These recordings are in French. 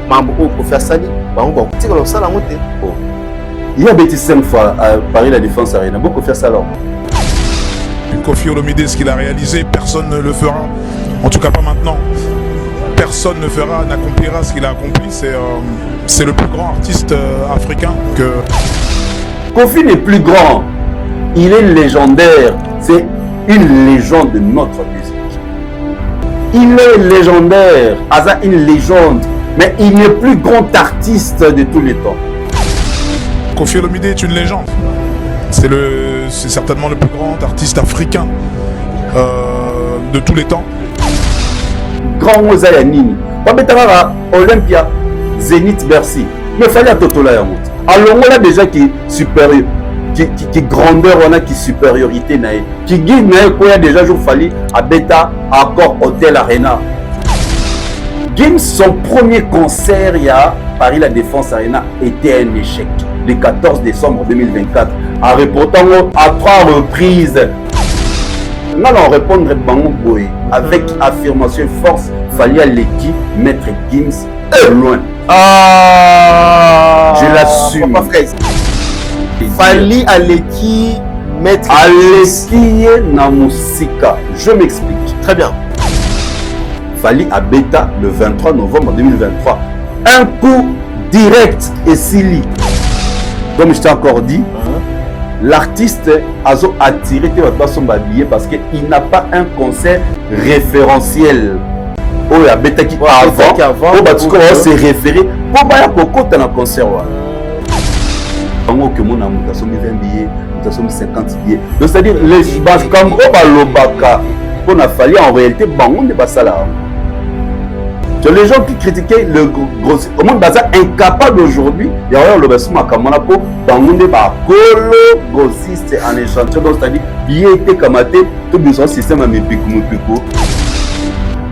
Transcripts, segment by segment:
mambo pour faire ça dit bon tu vas ça la montée. Il y a bêtise 5 fois à Paris la Défense Arena, beaucoup faire ça là. Kofi Olomide, ce qu'il a réalisé, personne ne le fera. En tout cas pas maintenant. Personne ne fera, n'accomplira ce qu'il a accompli. C'est le plus grand artiste africain que... Kofi n'est plus grand. Il est légendaire. C'est une légende de notre musique. Il est légendaire. Aza une légende. Mais il n'est plus grand artiste de tous les temps. Kofi Olomide est une légende. C'est certainement le plus grand artiste africain de tous les temps. Grand Mozayanini, Babetara, Olympia, Zénith, Bercy. Mais il fallait à Totola Yamut. Alors on a déjà qui supérieur, qui grandeur, on a qui supériorité naïe, qui guide naïe quoi déjà jour fallu à Beta, Accor, Hôtel Arena. Gims, son premier concert il y a Paris la Défense Arena était un échec. Le 14 décembre 2024, en reportant à 3 reprises. Nous allons répondre avec affirmation et force. Fallait à l'équipe mettre Gims loin. Je l'assume. Fallait à l'équipe mettre Gims Namusika. Je m'explique. Très bien. Fallait à Beta le 23 novembre 2023. Un coup direct et Sili. Comme je t'ai encore dit, l'artiste a attiré son habillé parce qu'il n'a pas un concert référentiel. Oh, il y a Beta qui avant, c'est référé pour faire un concert. Donc, mon amour, tu as 20 billets, tu as 50 billets. Donc, c'est-à-dire, les bases comme Obalobaka, qu'on a fallu en réalité, on n'est pas ça là. Les gens qui critiquaient le gros, au monde bazar incapable aujourd'hui, il y a le bassement à Kamanapo, dans le monde colo grossiste en échantillon, donc c'est-à-dire billet était kamaté, tout besoin système à Mépiko.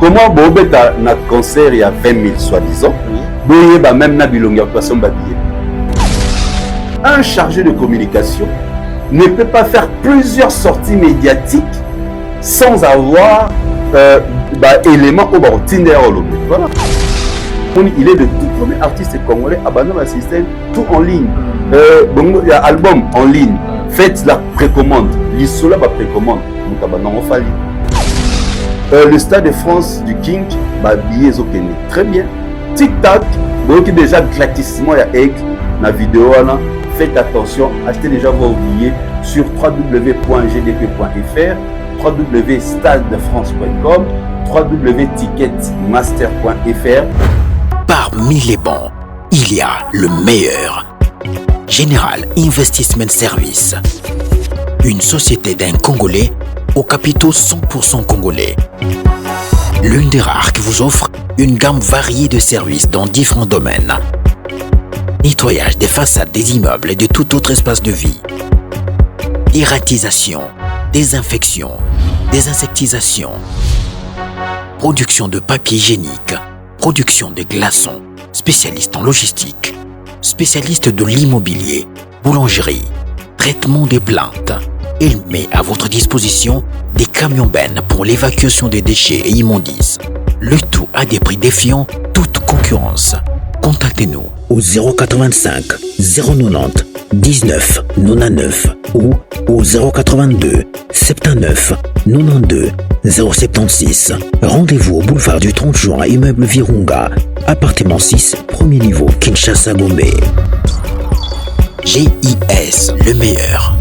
Comment Bobeta notre concert il y a 20 000 soi-disant, Boye ba même na bilonga poisson babillé. Un chargé de communication ne peut pas faire plusieurs sorties médiatiques sans avoir élément au Tinder. Voilà. Il est le tout premier artiste congolais à abandonner un système tout en ligne. Il y a album en ligne. Faites la précommande. L'Isola va précommande. Le Stade de France du King, billet très bien. TikTok, donc déjà gratuitement il y a egg la vidéo là. Faites attention, achetez déjà vos billets sur www.gdp.fr, www.stadefrance.com, www.ticketmaster.fr. Parmi les bons, il y a le meilleur. Général Investment Service. Une société d'un Congolais aux capitaux 100% congolais. L'une des rares qui vous offre une gamme variée de services dans différents domaines. Nettoyage des façades des immeubles et de tout autre espace de vie. Dératisation, désinfection, désinsectisation. Production de papier hygiénique, production de glaçons, spécialiste en logistique, spécialiste de l'immobilier, boulangerie, traitement des plaintes. Il met à votre disposition des camions-bennes pour l'évacuation des déchets et immondices. Le tout à des prix défiant toute concurrence. Contactez-nous au 085 090 19 99 ou au 082 79 92 076. Rendez-vous au boulevard du 30 juin à immeuble Virunga, appartement 6, premier niveau, Kinshasa, Gombe. GIS, le meilleur.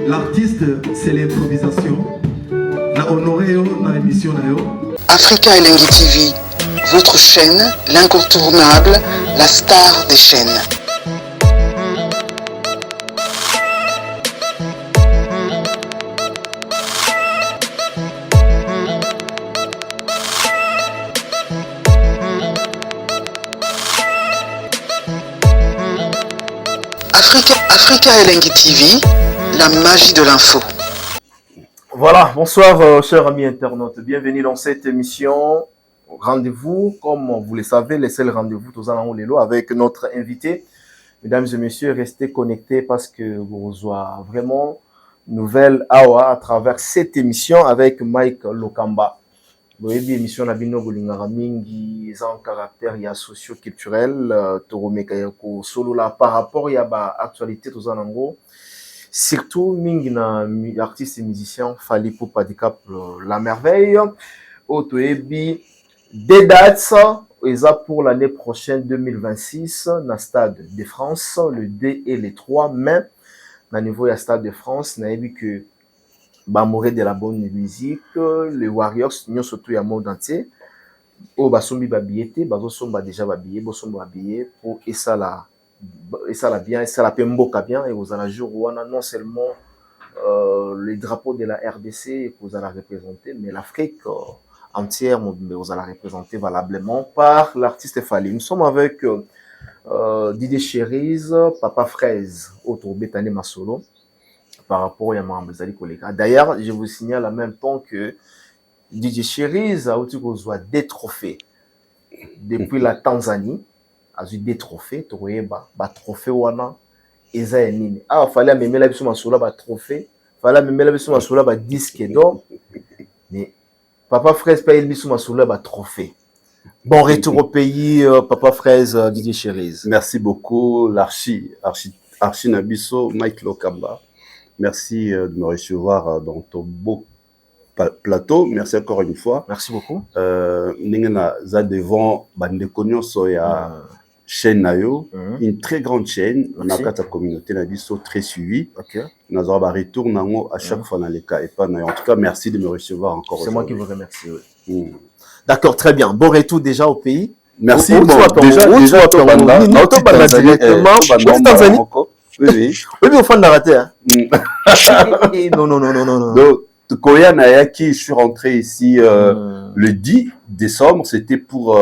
L'artiste, c'est l'improvisation. La honoré dans l'émission. Africa Elengi TV, votre chaîne, l'incontournable, la star des chaînes. Africa Elengi TV, la magie de l'info. Voilà, bonsoir chers amis internautes, bienvenue dans cette émission. Rendez-vous, comme vous le savez, le seul rendez-vous tous en Lélo avec notre invité. Mesdames et messieurs, restez connectés parce que vous aurez vraiment nouvelle awa à travers cette émission avec Mike Lokamba. Vous voyez, l'émission na bino bolingara mingi en caractère ya socio-culturel toromeka yako solo là par rapport ya ba actualité tous en ango. Surtout mingi na artistes et musiciens Fally Ipupa Handicap la merveille otoebi des dates pour l'année prochaine 2026 na Stade de France le 2 et le 3 mai na niveau ya Stade de France na ebi que Bamoré de la bonne musique les Warriors nous surtout ya monde entier o basombi babiyete bazosomba déjà babiyé bosomba babiyé pour et ça la bien et ça la pemboka bien et vous allez jour où on a non seulement les drapeaux de la RDC que vous allez représenter mais l'Afrique entière vous allez représenter valablement par l'artiste Fally. Nous sommes avec Didier Cherise, Papa Fraise autour Bétané Masolo par rapport à Mamazali Koleka. D'ailleurs, je vous signale en même temps que Didier Cherise a aussi des trophées depuis la Tanzanie. A eu des trophées, tu vois, trophée wana eza enini. Ah, fallait même la biso masolo ba trophée, fallait même la biso masolo ba disque d'or. Mais Papa Fraise paye le biso masolo ba trophée. Bon retour au pays, Papa Fraise, Didier Cherise. Merci beaucoup, l'archi Nabiso, Mike Lokamba. Merci de me recevoir dans ton beau plateau. Merci encore une fois. Merci beaucoup. Ningena za devant Bandekonyo Soya chaîne Nayo, une très grande chaîne. On a ta communauté Nabiso très suivie. Ok. Nous avons un retour à chaque fois dans les cas et pas. En tout cas, merci de me recevoir encore. C'est moi qui vous remercie. Oui. D'accord, très bien. Bon retour déjà au pays. Merci. Déjà Tanzanie. Oui. Oui, mais au fond d'arrêter. Hein. Non. Donc, Koya Nayaki, je suis rentré ici le 10 décembre. C'était pour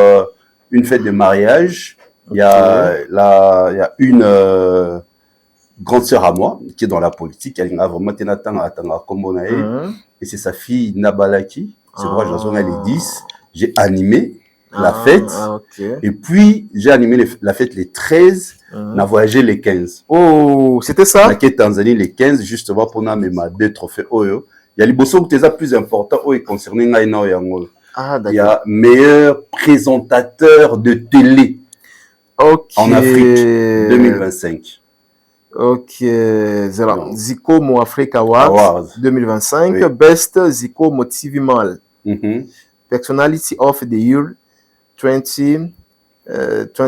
une fête de mariage. Il y a une grande sœur à moi qui est dans la politique. Elle a vraiment été et c'est sa fille Nabalaki. C'est vrai, j'en ai les 10. J'ai animé la fête. Et puis, j'ai animé la fête les 13. On a voyagé les 15. Oh, c'était ça? La quête Tanzanie les 15, justement, pour nous mes deux trophées. Il y a les bossons qui sont plus importants concernant Yango. Il y a meilleur présentateur de télé en Afrique 2025. Ok. Zico Mo Africa Awards 2025. Oui. Best Zico Mo TV Mal. Personality of the Year 2020. C'est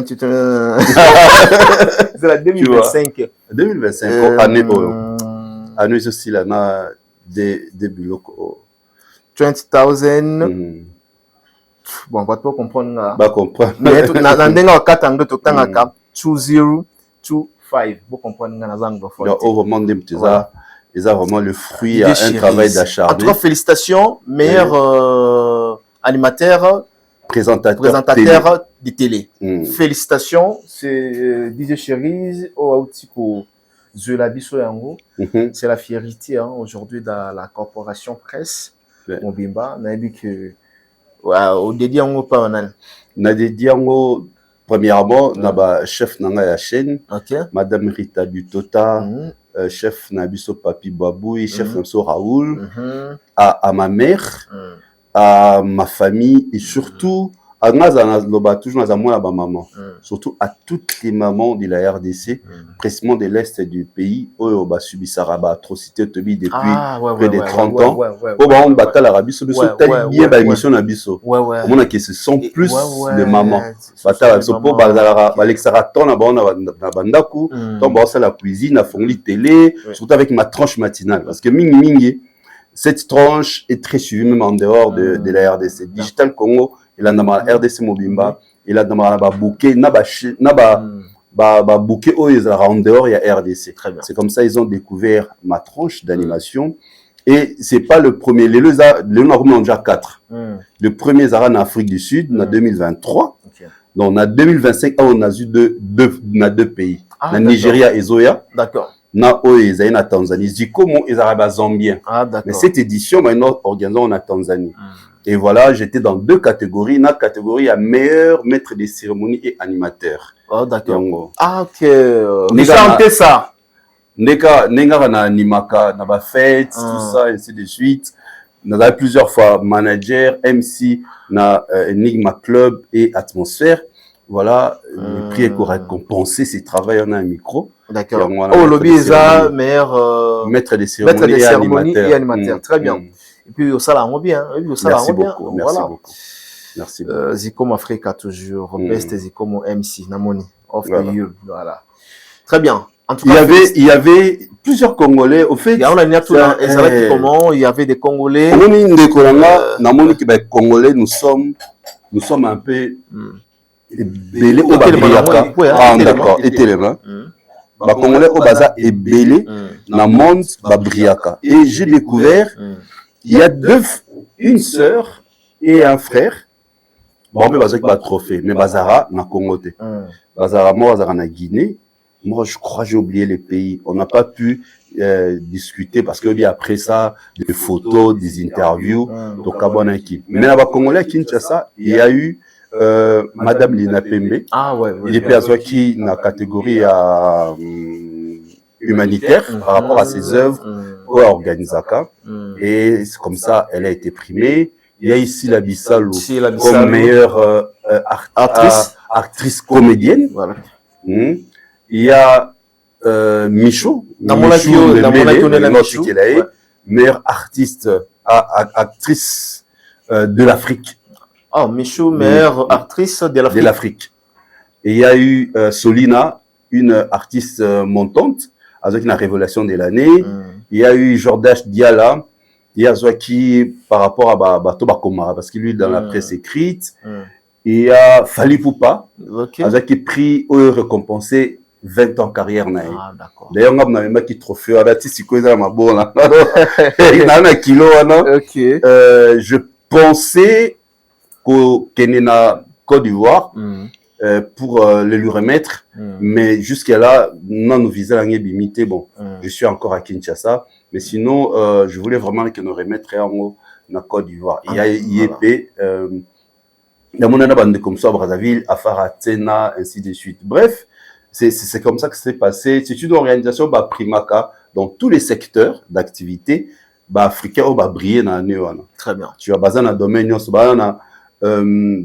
la 2025. 2025, année année aussi là, na début locaux. 20,000. Bon, pas trop comprendre là. Pas comprendre. Mais na ndenga 4 ans de totanga 2025. Vous comprenez na zango fort. Au vraiment des petits ils ont vraiment le fruit à un travail d'acharné. En tout cas, félicitations, meilleur animateur. Présentateur de télé. Félicitations, c'est Didier Cherise au Autiko Zulabiso Yango. C'est la fierté aujourd'hui dans la corporation presse. Mobimba, n'a dit que au dédié en pas nan. N'a dédié en premièrement na chef nanga la chaîne. Madame Rita Butota, chef Nabiso Papi Baboui, chef Nabiso Raoul, à ma mère. À ma famille et surtout à surtout à toutes les mamans de la RDC, précisément de l'Est du pays, où on a subi sa atrocité depuis près de 30 ans. On battu l'Arabie Saoudite, bien la mission d'Abisso. On a que ce sont plus de mamans. La cuisine, la télé, surtout avec ma tranche matinale. Parce que mingi, cette tranche est très suivie même en dehors de la RDC. Digital Congo il a dans RDC Mobimba, il a dans ba bouquet na bouquet où ils en dehors il y a RDC. C'est comme ça ils ont découvert ma tranche d'animation. Et c'est pas le premier. Les on déjà 4. Le premier Zara en Afrique du Sud, en 2023. Donc, en 2025, on a eu deux pays. Le Nigeria et Zoya. D'accord. Na Oezay na Tanzanie. C'est comme ils arrivent Zambien. Mais cette édition, maintenant, organisée en Tanzanie. Et voilà, j'étais dans 2 catégories. La catégorie à meilleur maître des cérémonies et animateur. Oh, d'accord. Ah, ok. Vous chantez ça. Nenga na animaka, na ba fête, tout ça, ainsi de suite. On a plusieurs fois manager, MC, na Enigma Club et Atmosphère. Voilà, le prix est pour récompenser ses travaux en un micro. D'accord. Oh, lobby Eza, meilleur maître des cérémonies et animateur. Très bien. Et puis, au salon bien. Merci beaucoup. Merci beaucoup. Merci beaucoup. Zikomo Africa toujours. Best Zikomo MC, Namoni. Off the you. Voilà. Très bien. En tout cas, il y avait plusieurs Congolais. Au fait, il y avait des Congolais. Congolais, nous sommes un peu belés au Babriaka. Ah, d'accord. Et tellement. Les Congolais au Baza est belé dans le monde Babriaka. Et j'ai découvert, il y a une sœur et un frère. Bon, on peut baser avec trophée, mais Bazara na Congo. Bazara moi, Bazara na Guinée. Moi, je crois que j'ai oublié les pays. On n'a pas pu discuter parce que après ça, des photos, des interviews, donc à bonne équipe. Mais là-bas, Congolais à Kinshasa, il y a eu Madame Lina Pembe. Ah ouais. Il est perçu qui dans la catégorie humanitaire par rapport à ses œuvres au Organisaka. Et c'est comme ça, elle a été primée. Il y a ici la Bissalo comme meilleure actrice comédienne. Voilà. Il y a Michaud, meilleure artiste, actrice de l'Afrique. Oh, Michaud, meilleure actrice de l'Afrique. Et il y a eu Solina, une artiste montante, avec une révélation de l'année. Il y a eu Jordache Diala, il y a Zouaki par rapport à Bato Bakomara, parce qu'il lui dans la presse écrite. Il y a Fali Poupa, avec un prix récompensé 20 ans carrière. D'ailleurs, on a même qui trophée, je pensais qu'au Kenya, Côte d'Ivoire, pour le lui remettre, mais jusqu'à là, non, nous visons la limité. Bon, je suis encore à Kinshasa, mais sinon, je voulais vraiment que nous remettions en Côte d'Ivoire. Il y a IEP, il y a mon bande comme ça, Brazzaville, Afara, Tsena, ainsi de suite. Bref, c'est comme ça que c'est passé. C'est une organisation Primaka dans tous les secteurs d'activité. Africain au briller dans l'année. Très bien. Tu as besoin d'un domaine,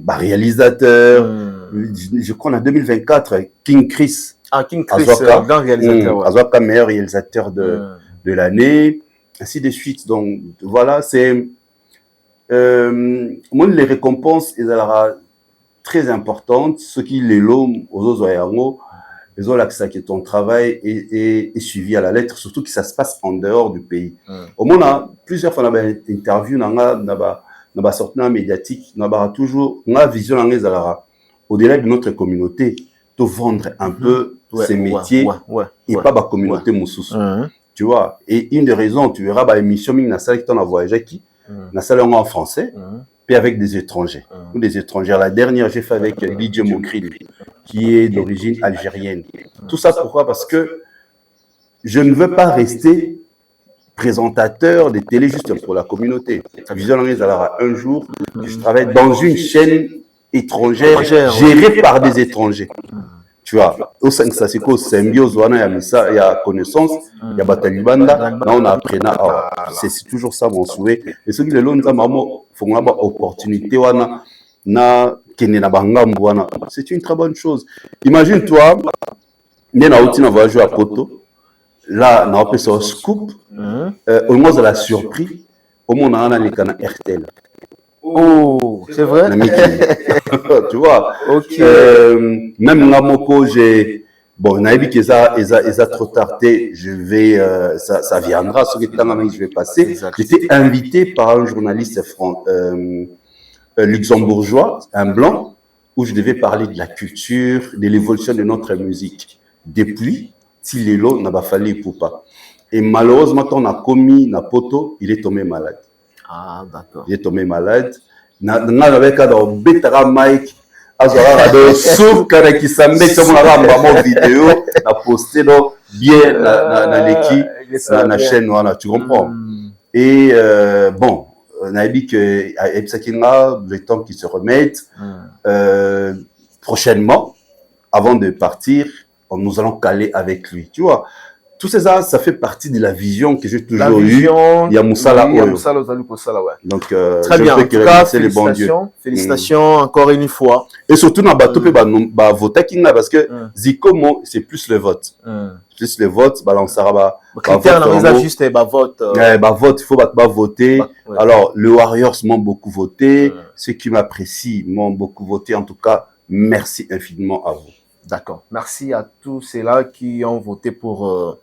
réalisateur. Je crois en 2024, King Chris. Ah, King Chris, grand réalisateur. Azwaka, meilleur réalisateur de l'année. Ainsi de suite. Donc, voilà, c'est. Moi, les récompenses, elles sont très importantes. Ceux qui les l'ont aux autres, ils ont l'accès que ton travail est suivi à la lettre, surtout que ça se passe en dehors du pays. Au moins, on a plusieurs fois, on a une interview, on a sorti dans la médiatique, on a toujours, on a vision au-delà de notre communauté, de vendre un peu ces métiers et pas la communauté moussous. Tu vois, et une des raisons, tu verras, l'émission, il y a celle qui t'en a voyagé qui, il y a celle en français, puis avec des étrangers. Ou des étrangers. La dernière, j'ai fait avec DJ Mokri, qui est d'origine algérienne. Tout ça pourquoi? Parce que je ne veux pas rester présentateur de télé juste pour la communauté. Vision un jour, je travaille dans une chaîne étrangère gérée par des étrangers. Tu vois, au 5 Sasiko, symbiose, il y a connaissance, il y a Batalibanda, là on a appris, c'est toujours ça mon souhait. Et ceux qui le l'ont, faut avoir opportunité, c'est une très bonne chose. Imagine-toi, on a voyagé à Poto, là on a appelé ça scoop, au moins ça l'a surpris, au moins on a un RTL. Oh, c'est vrai. Tu vois. Ok. Même Namoko, j'ai bon, on a dit que ça trop tardé. Je vais, ça viendra. Ce que je vais passer. J'étais invité par un journaliste luxembourgeois, un blanc, où je devais parler de la culture, de l'évolution de notre musique. Depuis, Tilelo n'a pas fallu pour pas. Et malheureusement, quand on a commis Napoto, il est tombé malade. Ah, d'accord. Il est tombé malade. Avec un Betara Mike, Azora, sauf quand il s'en met sur mon vidéo, a posté bien dans l'équipe, dans la chaîne, voilà, tu comprends. Et bon, on a dit que le temps qu'il se remette, prochainement, avant de partir, nous allons caler avec lui, tu vois. Tout ça, ça fait partie de la vision que j'ai toujours eue. Il y a Moussala Oyo. Donc, très bien. En tout cas, félicitations encore une fois. Et surtout, dans le vote, parce que Zikomo, c'est plus le vote. Plus le vote, on s'arrête. Le critère, on juste vote. Vote, il faut voter. Alors, les Warriors m'ont beaucoup voté. Ceux qui m'apprécient m'ont beaucoup voté. En tout cas, merci infiniment à vous. D'accord. Merci à tous ceux-là qui ont voté pour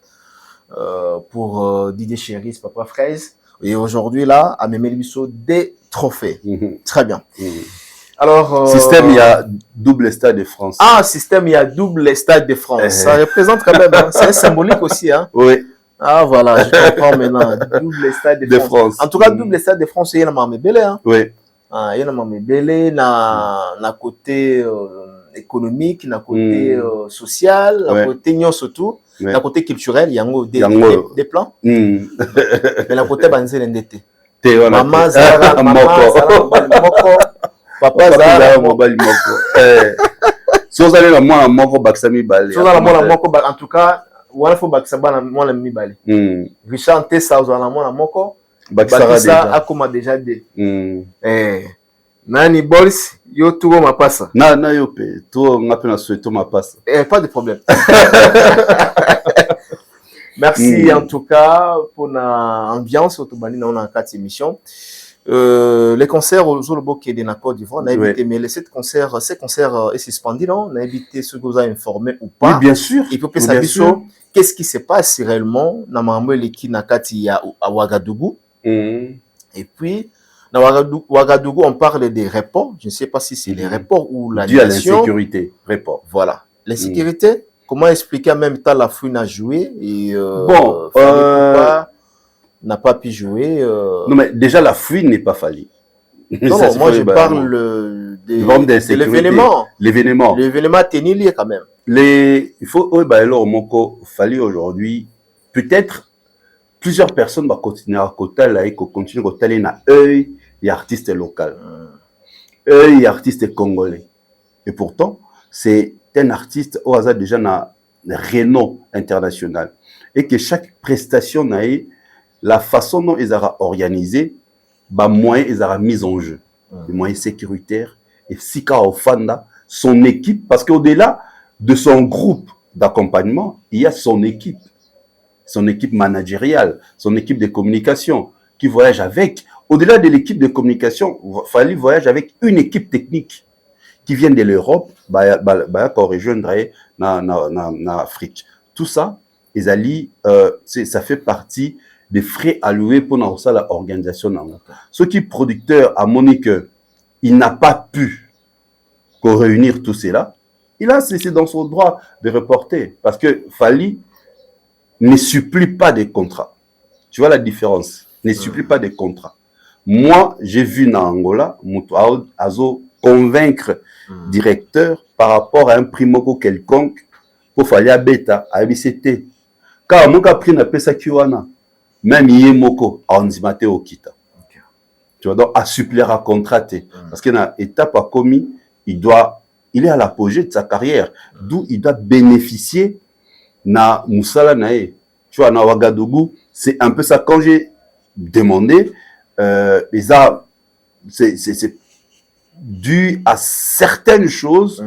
Didier Chéris, Papa Fraise. Et aujourd'hui, là, à Memelibiso, des trophées. Très bien. Alors, système, il y a double stade de France. Ah, système, il y a double stade de France. Ça représente quand même, hein. C'est symbolique aussi. Hein. Oui. Ah, voilà, je comprends maintenant. Double stade de France. En tout cas, double stade de France, il y a un Belé. Hein. Oui. Ah, il y a un Belé, na côté économique, na côté social, na côté nyon surtout. Ouais. La côté culturel, il y a des plans. Mais la côté banzé l'endetté. Maman Zara, Moko. Papa Zara, Mobali Moko. Si vous allez dans moi, Moko Baksami Bali. Si vous allez dans Moko, en tout cas, il faut Baksaba moi la mi Bali. Richard Tessa, vous allez dans moi Moko. Baksara a comme déjà dit. Nani Bols, yo tout ma passe. Na yo pe, tout on appelle souhaiter ma passe. Pas de problème. Merci en tout cas pour l'ambiance autour dans la 4 émissions. Les concerts au Zolobo qui est dans la Côte d'Ivoire, on a évité, mais ces concerts est suspendu, non? On a évité ceux que vous avez informés ou pas. Oui, bien sûr. Et puis, qu'est-ce qui se passe réellement dans l'équipe à Ouagadougou? Et puis, dans Ouagadougou, on parle des reports. Je ne sais pas si c'est les reports ou la dû à l'insécurité. Report. Voilà. L'insécurité, comment expliquer en même temps la fouine a joué et n'a pas pu jouer. Non, mais déjà, la fouine n'est pas faillie. Non, moi, je parle de l'événement. L'événement. L'événement tenu lié quand même. Il faut, alors, Moko, fallu aujourd'hui, peut-être, plusieurs personnes vont continuer à côté là et continuer à côté là œil et artistes locaux, œil et artistes congolais. Et pourtant, c'est un artiste au hasard déjà na renom international et que chaque prestation n'a la façon dont ils sera organisé, bah moyens ils sera mis en jeu, les moyens sécuritaires et Sika Ofanda, son équipe, parce qu'au-delà de son groupe d'accompagnement, il y a son équipe managériale, son équipe de communication qui voyage avec. Au-delà de l'équipe de communication, il fallait voyager avec une équipe technique qui vient de l'Europe, pour rejoindre en Afrique. Tout ça, ça fait partie des frais alloués pour l'organisation. Ce qui est producteur a montré qu'il n'a pas pu réunir tout cela. C'est dans son droit de reporter parce que Fali ne supplie pas des contrats. Tu vois la différence? Ne supplie pas des contrats. Moi, j'ai vu dans Angola, Azo convaincre directeur par rapport à un primoko quelconque pour faire bêta à ABCT. Car mon pris n'a pas ça kiwana. Même Yemoko a ondimate au kita. Tu vois, donc à suppléer à contrater. Parce qu'il y a une étape à commis, il est à l'apogée de sa carrière. D'où il doit bénéficier na Moussala Nae. Tu vois, na Ouagadougou, c'est un peu ça. Quand j'ai demandé, c'est dû à certaines choses.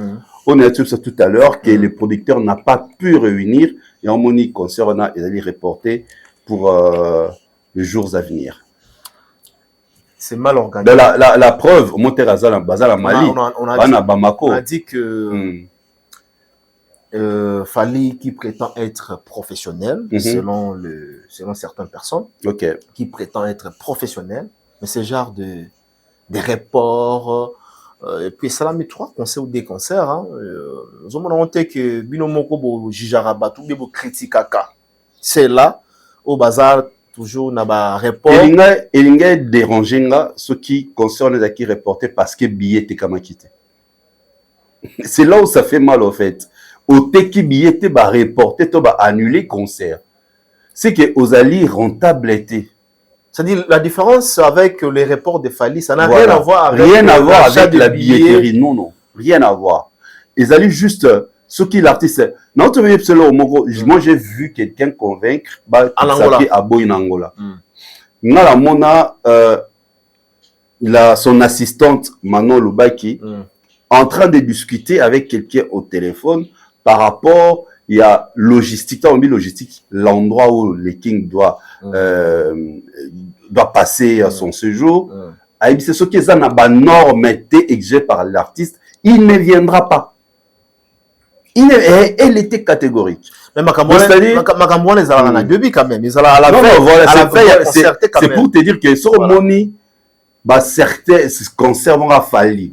On a dit ça tout à l'heure que le producteur n'a pas pu réunir et en moni concert on a allé reporter pour les jours à venir. C'est mal organisé. La preuve, Monterazal Bazal Mali, on a dit que Fali qui prétend être professionnel, selon certaines personnes, qui prétend être professionnel, mais ce genre de des reports, et puis ça a mis 3 concerts ou des concerts. Hein. Nous avons montré que Binomoko bo Jijarabatou, bo critique c'est là au bazar toujours na ba report. Elinga déranger nga ce qui concerne les acquis reportés parce que billet te kamakite. C'est là où ça fait mal en fait. Au teki billet te ba reporter to ba annuler concert. C'est que aux alliés rentable était. C'est-à-dire la différence avec les reports de Fali, ça n'a Voilà. rien à voir avec la billetterie. Non, non, rien à voir. Ils allaient juste ce qui l'artiste. Moi j'ai vu quelqu'un convaincre en Angola. À Boy en Angola. Ngala mona son assistante Manon Lubaki en train de discuter avec quelqu'un au téléphone par rapport il y a logistique, on dit logistique, l'endroit où le King doit passer son séjour. C'est ce qui est la norme exigée par l'artiste. Il ne viendra pas. Elle était catégorique. Mais Macambouane, ils allaient en début quand même. Ils allaient à la veille, c'est pour te dire que sur Moni, certains concerts vont fallu,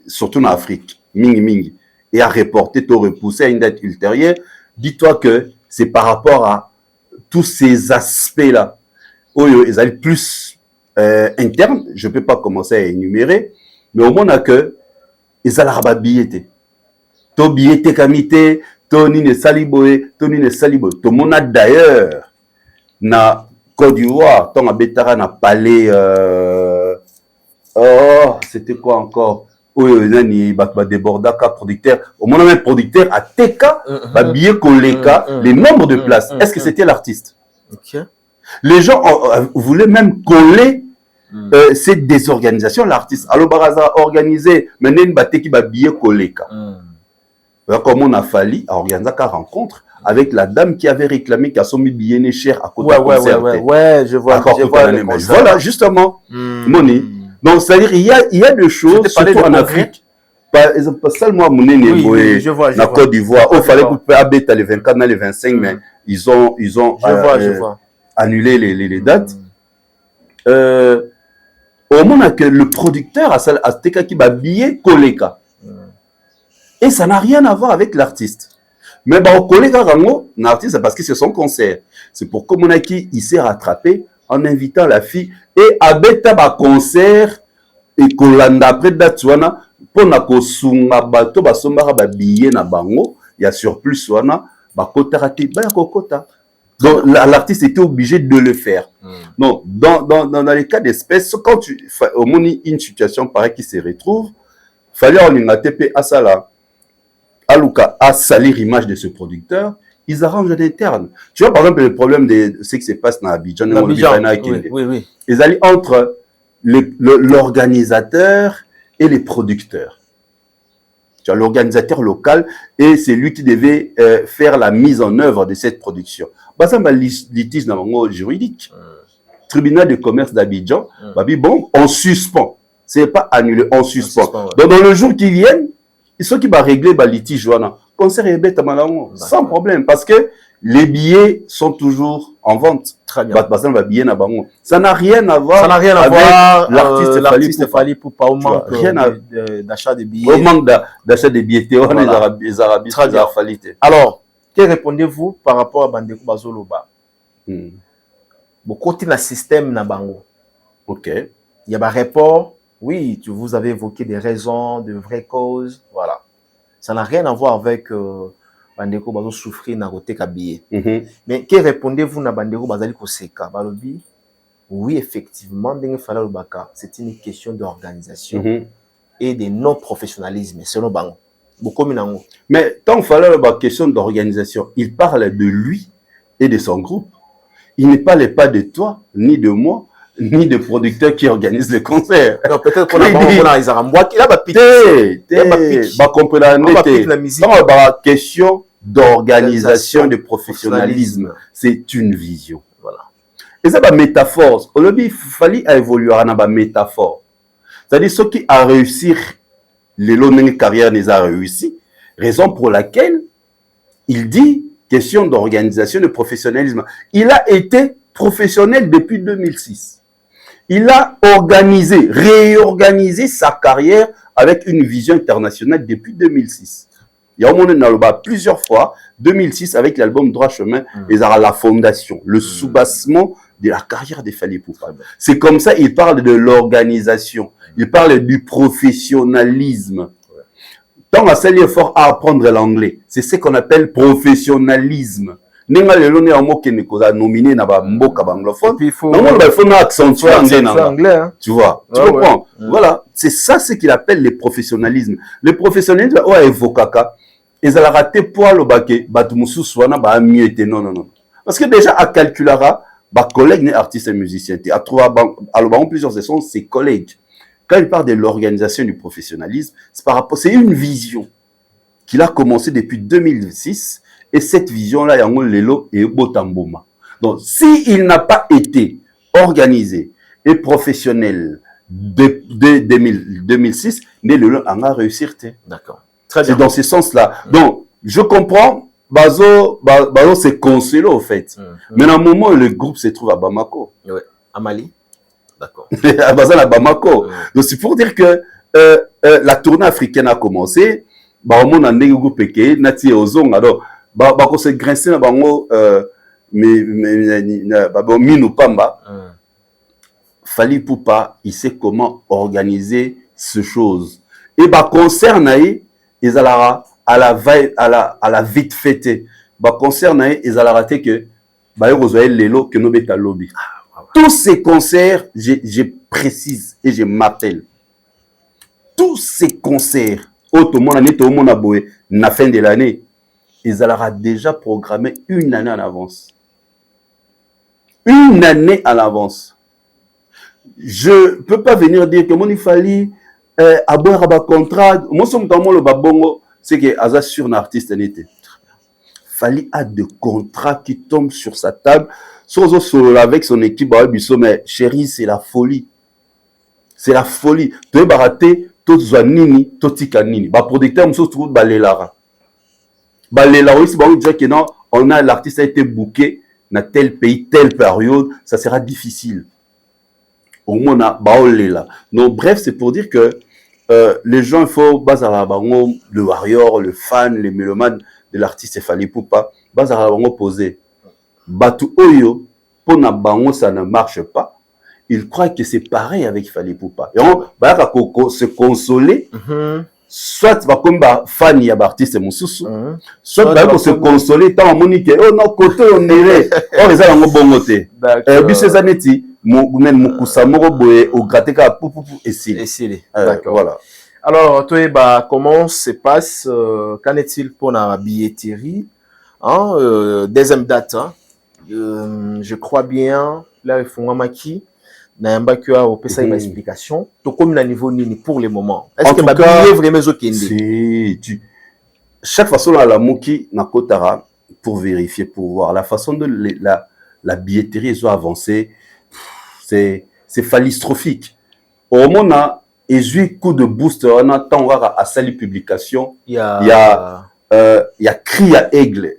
surtout en Afrique, mingi. Et à reporter, te repousser à une date ultérieure, dis-toi que c'est par rapport à tous ces aspects-là. Ils allaient plus internes, je ne peux pas commencer à énumérer, mais au moins que ils allaient à billeter. To billete kamite, to nine saliboé, to nine saliboé. To mona d'ailleurs, na Côte d'Ivoire, ton abetara na palais, c'était quoi encore? Nani ba débordaka producteur au moins même producteur à TK ba billet koleka les nombres de places est-ce que c'était l'artiste? Les gens voulaient même coller cette désorganisation l'artiste alors baraza organisé maintenant ba teki ba billet koleka comme on a fallu à organiser une rencontre avec la dame qui avait réclamé qu'elle soit mis billet cher à côté ouais je vois voilà justement Moni. Donc, c'est-à-dire, il y a des choses, surtout en Afrique. Par exemple, seulement je vois. La Côte d'Ivoire, il fallait couper Abeta les 24, les 25, mais ils ont annulé les dates. Au moment que le producteur a Teka qui va billet Koleka. Et ça n'a rien à voir avec l'artiste. Mais au Koleka Rango, l'artiste, c'est parce que c'est son concert. C'est pour que Monaki, il s'est rattrapé en invitant la fille et abeta ba concert et kolanda après datwana pona ko sunga bato ba sombara ba billet na bango ya surplus wana ba kotarati ba kokota donc l'artiste était obligé de le faire. Donc dans les cas d'espèce quand tu au moni une situation pareille qui se retrouve fallait on ngatepe asala aluka a salir l'image de ce producteur. Ils arrangent en interne. Tu vois, par exemple, le problème de ce qui se passe dans Abidjan. Oui. Ils allaient entre l'organisateur et les producteurs. Tu as l'organisateur local et c'est lui qui devait faire la mise en œuvre de cette production. Ça, c'est un litige juridique. Tribunal de commerce d'Abidjan, bon, on suspend. Ce n'est pas annulé, on suspend. Donc, dans le jour qui vient, ceux qui vont régler le litige, concert est bête sans problème parce que les billets sont toujours en vente. Très bien. Ça n'a rien à voir avec l'artiste Fali Poupa au manque d'achat de billets. Au manque d'achat de billets. Les Arabes. Alors, que répondez-vous par rapport à Bandeko Bazoloba? Côté le système na bango. Ok. Il y a un rapport. Oui, vous avez évoqué des raisons, de vraies causes. Voilà. Ça n'a rien à voir avec Bandeko Bazo souffrir na côté kabillé. Mais que répondez-vous na Bandeko Bazali Koseka Balobi? Oui, effectivement, c'est une question d'organisation et de non-professionnalisme. Selon Bango. Mais tant qu'il fallait la question d'organisation, il parle de lui et de son groupe. Il ne parle pas de toi, ni de moi, ni de producteurs qui organisent les concerts. Non, peut-être qu'on a la question d'organisation, de professionnalisme. C'est une vision. Voilà. Et ça, la métaphore. Au début, il fallait évoluer à la métaphore. C'est-à-dire, ceux qui ont réussi, les longues carrières les a réussi, raison pour laquelle il dit question d'organisation, de professionnalisme. Il a été professionnel depuis 2006. Il a réorganisé sa carrière avec une vision internationale depuis 2006. Il y a au moins plusieurs fois, 2006 avec l'album Droit Chemin, et la fondation, le soubassement de la carrière de Fally Ipupa. C'est comme ça, il parle de l'organisation, il parle du professionnalisme. Tant à s'allier fort à apprendre l'anglais, c'est ce qu'on appelle professionnalisme. Nenga lelo ne amo ke nekoza nominé na ba mboka anglophone. Il faut accentuer l'anglais. Tu vois, tu comprends? Voilà, c'est ça ce qu'il appelle le professionnalisme. Le professionnalisme o evokaka ezala raté pour le baké batu mususu wana ba mieux été non. Parce que déjà à calculara ba collègue né artiste et musicien à trouver alors plusieurs sessions ses collègues. Quand il parle de l'organisation du professionnalisme, c'est une vision qu'il a commencé depuis 2006. Et cette vision-là, Yango Lelo et Botamboma. Donc, s'il n'a pas été organisé et professionnel de 2006, Lelo a réussi. D'accord. Très bien. C'est dans ce sens-là. Donc, je comprends, Bazo c'est consolé au fait. Mais dans le moment où le groupe se trouve à Bamako. Oui, à Mali. D'accord. À Bamako. Donc, c'est pour dire que la tournée africaine a commencé. Au monde en groupe Péké, Nati Ozong, alors. Bako se grincer na bango Minu Pamba. Fally Ipupa, il sait comment organiser ce chose. Et concerne ils à la vite fêté. Concerne ils raté que lelo que no beta lobby. Tous ces concerts, je précise et je m'appelle. Tous ces concerts, tout le monde a boé na fin de l'année. Ils aura déjà programmé une année en avance. Une année en avance. Je ne peux pas venir dire que il fallait avoir un contrat. Moi, c'est que Aza sur un artiste n'était. Fallait a de contrats qui tombent sur sa table. Avec son équipe, mais chérie, c'est la folie. C'est la folie. Tu es baraté, tout nini, tout tika nini. Producteur, nous sommes balélara. On a l'artiste a été booké dans tel pays, telle période, ça sera difficile. Au moins, donc, bref, c'est pour dire que les gens, il faut le warrior, le fan, les mélomanes de l'artiste Fally Ipupa, poser. Batu Oyo, pour na bango, ça ne marche pas. Ils croient que c'est pareil avec Fally Ipupa. Et on va se consoler. Soit comme fan ya artiste mususu soit va se consoler tant monique oh non côté on irait oh les a bongoté biso zaneti même mukusa moko boye au grateka pou et d'accord. Voilà. Alors toi comment se passe qu'en est-il pour la billetterie deuxième date je crois bien là ils font un maquis Nayamba qui a opéré une explication. To comme na niveau nini pour le moment. Est-ce que billet vraiment okende? Chaque façon la moki na kotara pour vérifier, pour voir la façon de la billetterie soit avancée. C'est phallistrophique. Au moment na ezui coup de boost on attend à sali publication. Il y a cri à aigle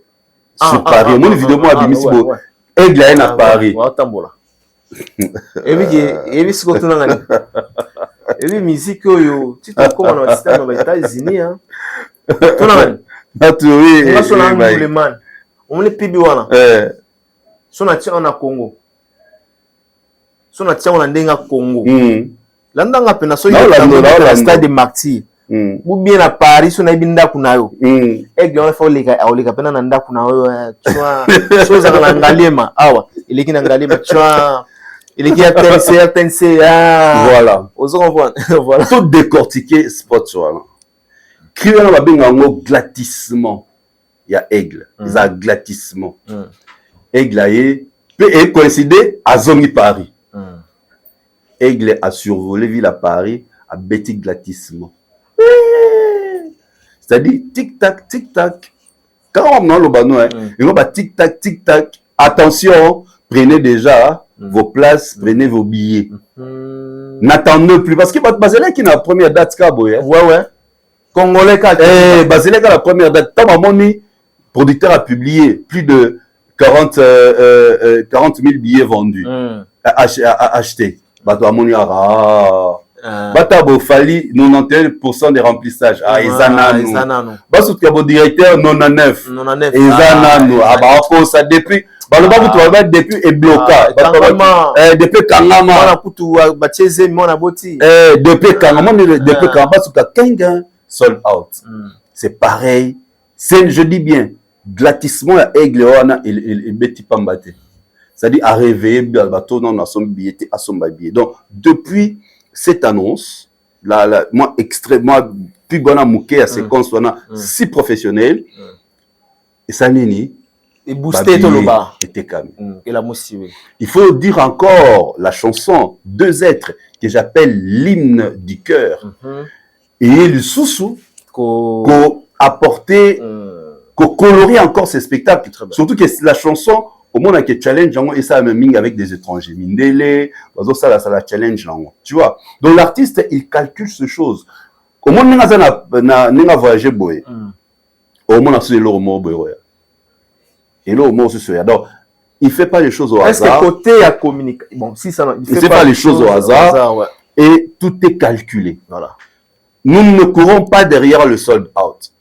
sur Paris. Mon vidéo moi abimisibo aigle à Paris. Et ce que tu as dit, et musique yo, tu te comme on système aux États-Unis hein. Tu as dit, on est pibi wana. Son atia on a Congo. Son atia on a ndenga Congo. Landanga pena so yo stade de Martyr. Ou bien à Paris son abinda kunayo. Aigle on faut les pena nanda kunayo. Tu vois, chose à ngalema. Awa, il est qui ngalema. Tu vois. Il est qui a TNC, voilà. Voilà. Tout décortiquer spot voilà. Crier dans la bingo glatissement. Il y a aigle. Il y a glatissement. Aigle est coïncidé à Zomi Paris. Aigle a survolé ville à Paris à Betty glatissement. C'est-à-dire tic-tac, tic-tac. Quand on a le bano, il va tic-tac, tic-tac. Attention, prenez déjà vos places, prenez vos billets. N'attendez plus. Parce que Baselek qui a la première date, ouais. Congolais, Baselek a la première date. Tant à mon producteur a publié plus de 40 000 billets vendus, achetés. bato amoni bata bofali 91% de remplissage ezanano basuka bo directeur 99 ezanano abakosa depuis baloba kutu ba depuis et bloqué depuis kangama wana kutu bacheze mona boti depuis kangama depuis kangama basuka kenga sold out c'est pareil c'est je dis bien glatissement à aigle wana et beti pambate c'est-à-dire à réveiller bateau non à son billet à son billet donc depuis cette annonce, moi, extrêmement, plus bonne à mouquer à séquence, si professionnel, et ça n'est et booster tout le bas. Et la il faut dire encore la chanson Deux êtres que j'appelle l'hymne du cœur. Et le sous-sous, qu'on apporter, qu'on colorer encore ces spectacles. Surtout que la chanson, au monde qui challenge et ça même avec des étrangers mindele ça la challenge tu vois donc l'artiste il calcule ces choses au monde n'a voyagé boy au monde a sur le mot boy et le mot sur donc il fait pas les choses au hasard est-ce que côté à communiquer bon si ça il fait pas les choses au hasard et tout est calculé voilà nous ne courons pas derrière le sold out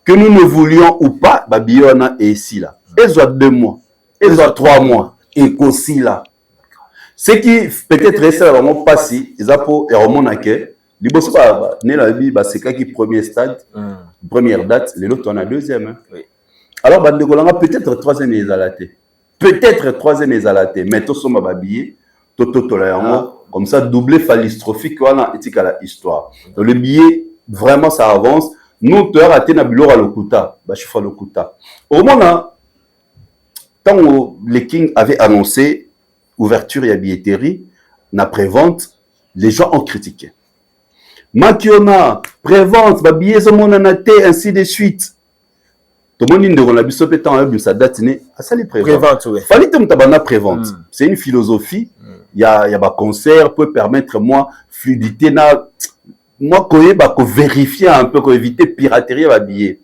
que nous ne voulions ou pas babiona est ici là et soit 2 mois ils ont 3 mois et qu'aussi là ce qui peut-être reste vraiment passé ils ont pour et remonter que liboso ba né la vie ba c'est qui premier stade première date les autres on a deuxième alors bande kolanga peut-être troisième ezalate peut-être troisième ezalate mais to soma babillé to la yango comme ça doublé phallistrophique wana etika la histoire donc le billet vraiment ça avance nous te raté na bilora lokuta ba chifa lokuta au moment quand le King avait annoncé ouverture et billetterie, na prévente, les gens ont critiqué. Makiona, prévente, billet monanate, ainsi de suite. Tout le monde dit que on a vu sa date, ça les prévente. Fallait que prévente. C'est une philosophie. Il y a un concert peut permettre moi fluidité moi qu'on vérifier un peu qu'on éviter piraterie à billet.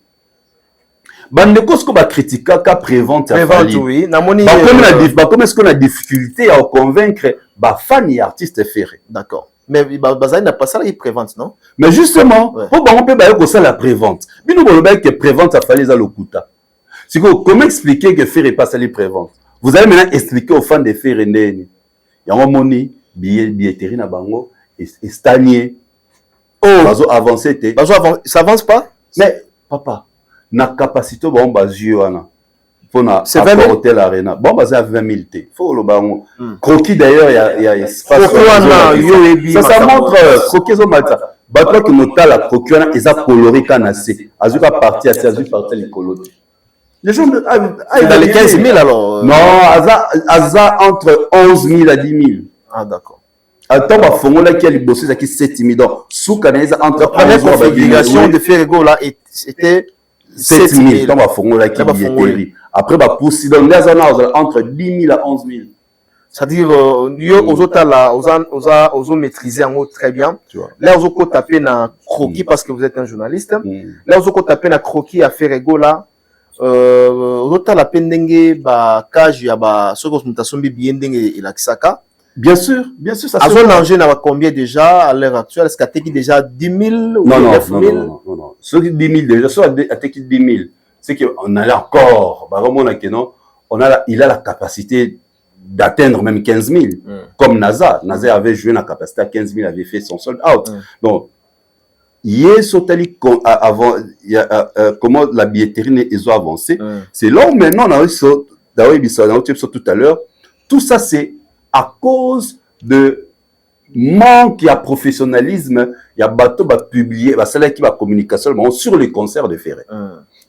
Bande ko ba critiquer ka prévente oui na moni comme est-ce qu'on a difficulté à convaincre ba fan et artiste ferré d'accord mais bazali n'a pas ça la prévente non mais justement pour on peut ba ko ça la prévente bino boloba que prévente ça fallait za lokuta c'est comment expliquer que ferré pas ça les prévente vous allez maintenant expliquer aux fans de ferré ndeni ya moni billetterie na bango et stagné bazo avancer ça avance pas mais papa na capacité bon bazio wana pour na hôtel arena bon basé à 20 000 t faut le bango croquis d'ailleurs il y a espace ça montre croquis au matin bato que nota la croquis wana ils a coloré canacé azuka partie azuka partie les colotis les gens dans les 15 000 alors non aza entre 11 000 à 10 000 ah d'accord attends ba fongola qui a les bosser qui 7 000 donc sous canaliser entre la première configuration de Ferrego là c'était 7 000 dans ma fongola qui billetterie. Après, pousser dans les années entre 10 000 à 11 000. C'est-à-dire, aux autres maîtriser en haut très bien. Là, aux autres taper dans croquis parce que vous êtes un journaliste. Là, aux autres taper dans croquis à Ferrego là. Aux autres la pendengue, cage, y a ce que nous avons bien et la kisaka. Bien sûr, ça se fait. L'enjeu n'a combien déjà à l'heure actuelle? Est-ce qu'il y a déjà 10 000 ou 9 000? Non. Ceux qui 10 000 déjà, soit à 10 000, c'est qu'on a encore, il a la capacité d'atteindre même 15 000, comme NASA. NASA avait joué la capacité à 15 000, avait fait son sold out. Donc, il y a avant, comment la billetterie ils ont avancé. C'est là où maintenant, on a eu tout à l'heure, tout ça c'est à cause de manque de professionnalisme, il y a bateau va publier, celle qui va communiquer seulement sur les concerts de Ferré.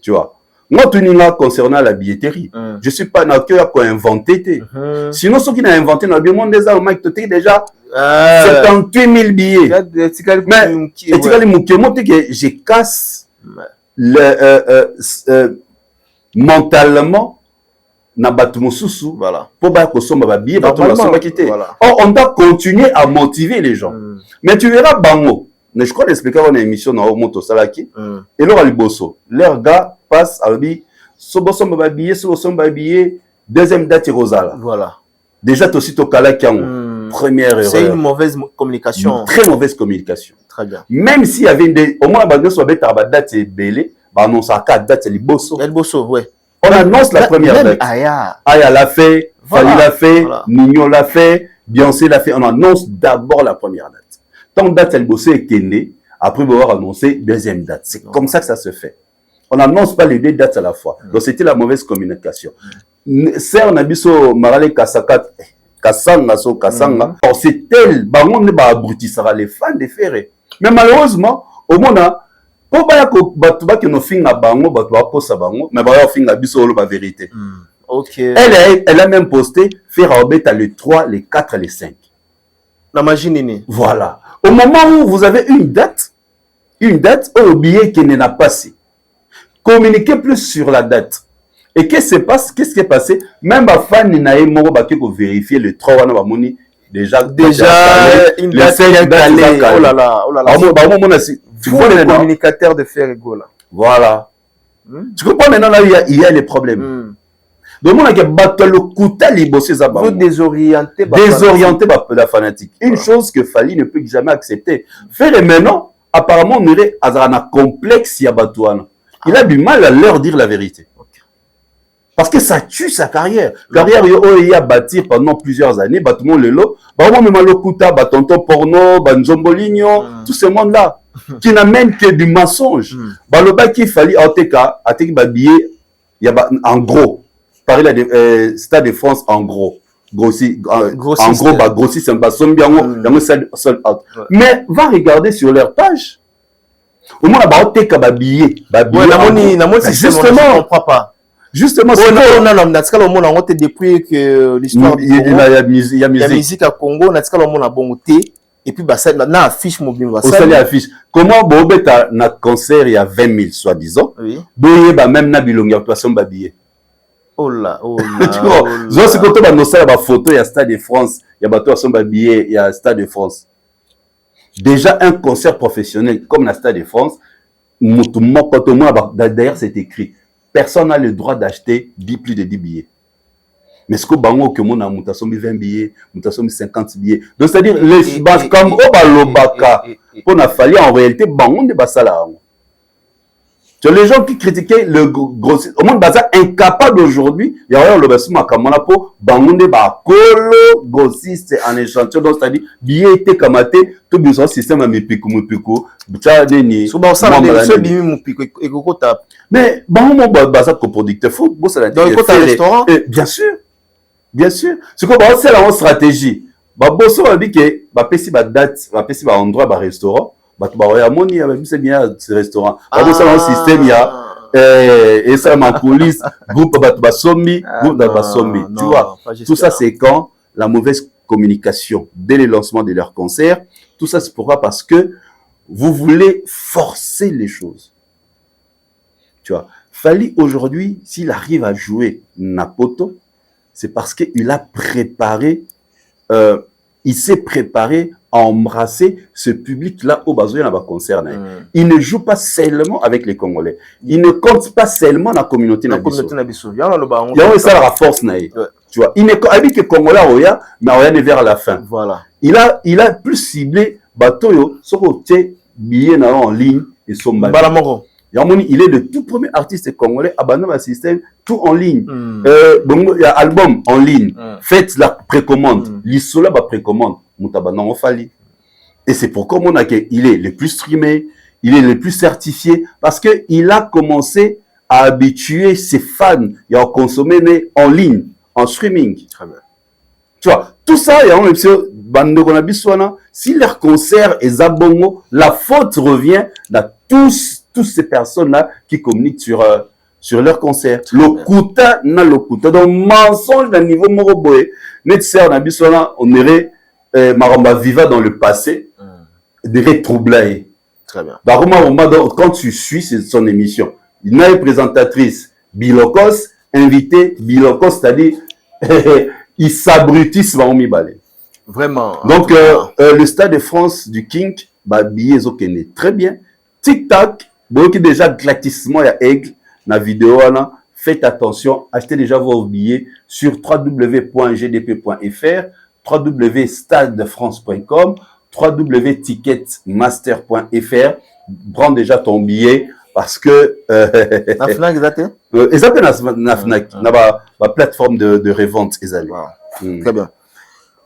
Tu vois. Moi, tout là concernant la billetterie, je suis pas dans qui a inventé. Sinon, ceux qui n'ont inventé dans le monde des armes, déjà 78 000 billets. Mais je casse mentalement. Na batu mususu pour ba ko somba ba billet batu la somba quitter. Or on doit continuer à motiver les gens. Mais tu verras bango. Mais je crois l'expliquer dans l'émission na moto salaki et leur liboso. Leur gars passe à lui somba somba ba billet, somba somba billet, deuxième date Rosala. Voilà. Déjà aussi to kala kiango. première erreur. C'est une mauvaise communication. Une très mauvaise communication. Très bien. Même s'il y avait au moins, la date est belle, on annonce à 4 dates, c'est les Bosso. El Bosso, ouais. On annonce la première date. Aya l'a fait, voilà. Fali l'a fait, Voilà. Nino l'a fait, Beyoncé l'a fait. On annonce d'abord la première date. Tant date, El Bosso est né, après on va annoncer deuxième date. C'est comme ça que ça se fait. On n'annonce pas les deux dates à la fois. Donc c'était la mauvaise communication. C'est un abisso Marale Kasaka. Kasanga. C'est tel, on ne va abrutir les fans de Ferré. Mais malheureusement, au monde, pour que nos filles à bango, mais la vérité. Ok. Elle a même posté faire le 3, le 4 et le 5. La magie nini. Voilà. Au moment où vous avez une date, au billet qui n'est pas passé. Communiquez plus sur la date. Et qu'est-ce qui est passé? Même ma fan n'a pas vérifier le 3 déjà une date qui est calée. Oh là là. Tu vois les communicateurs de Ferrego là. Voilà. Tu comprends maintenant là il y a les problèmes. Donc on a que le couteau libosé ça vous désorienter la fanatique. Une chose que Fali ne peut jamais accepter. Faire maintenant apparemment on irait à un complexe Yabatouana. Il a du mal à leur dire la vérité. Parce que ça tue sa carrière. Carrière, il a bâti pendant plusieurs années, tout le monde le lot. Même le Kuta, tonton porno, Njomboligno, tout ce monde-là, qui n'amène que du mensonge. Le bac qu'il fallait, en gros, Paris, Stade de France, en gros. Grossi, c'est un basson bien, mais va regarder sur leur page. Au moins, justement, on ne comprend pas. Justement, c'est depuis que l'histoire il y a musique à Congo, on a et puis na affiche mobile. Affiche. Comment Bobeta na concert il y a 20 000 soi-disant. Oui. Même na bilonga poisson babillé. Oh là. Tu vois, c'est quand on a une photo il y a Stade de France, il y a bateau son babillé, il y a Stade de France. Déjà un concert professionnel comme la Stade de France, d'ailleurs c'est écrit. Personne n'a le droit d'acheter plus de 10 billets. Mais ce que bango que mon amour 20 billets, 50 billets. Donc c'est-à-dire les comme Obalobaka pour na fallu en réalité bango de basala. C'est les gens qui critiquaient le grossiste. Au monde bazar incapable aujourd'hui, il y a le basuma kamana pour bango de ba kolo grossiste en échantillon. Donc c'est-à-dire billet était kamaté tout besoin système à mipiku. Mais bango bazar coproducteur faut bosser la. Donc il faut un restaurant. Bien sûr. Bien sûr. Ce qu'on va c'est la stratégie. Bosso va dire que pesi ba date, pesi ba endroit ba restaurant, moni c'est bien ce restaurant. C'est un système il y a et ça ma police groupe basombi, groupe basombi. Tu vois. Tout ça c'est quand la mauvaise communication dès le lancement de leur concert. Tout ça c'est pourquoi parce que vous voulez forcer les choses. Tu vois. Fali aujourd'hui s'il arrive à jouer Napoto, c'est parce qu'il a préparé, il s'est préparé à embrasser ce public-là au besoin de la concert. Il ne joue pas seulement avec les Congolais. Il ne compte pas seulement la communauté nabiso. Il y a ça la force naïe. Tu vois, il n'est avec les Congolais mais on est vers la fin. Voilà. Il a plus ciblé Batoyo, sur le billet en ligne et son Balamoro. Il est le tout premier artiste congolais abandonné un système tout en ligne. Il y a album en ligne. Faites la précommande. L'Isola va précommande. Moutabana Fali. Et c'est pourquoi il est le plus streamé, il est le plus certifié parce que il a commencé à habituer ses fans à consommer en ligne, en streaming. Très bien. Tu vois, tout ça, il y a un si leur concert est zabongo, la faute revient dans tous ces personnes-là qui communiquent sur leur concert. Le kuta na le kuta. Donc, mensonge d'un niveau moroboé. On irait Maramba Viva dans le passé, devait troubler. Très bien. Quand tu suis son émission, il y a une présentatrice Bilokos, invité Bilokos, c'est-à-dire ils s'abrutissent. Vraiment. Donc, le Stade de France du King, billet très bien. Tic-tac. Donc déjà glatissement il y a aigle la vidéo là, faites attention, achetez déjà vos billets sur www.gdp.fr www.stadefrance.com, www.ticketmaster.fr. Prends déjà ton billet parce que Na Fnac exactement. exactement na Fnac, na ba plateforme de revente ezali. Très bien.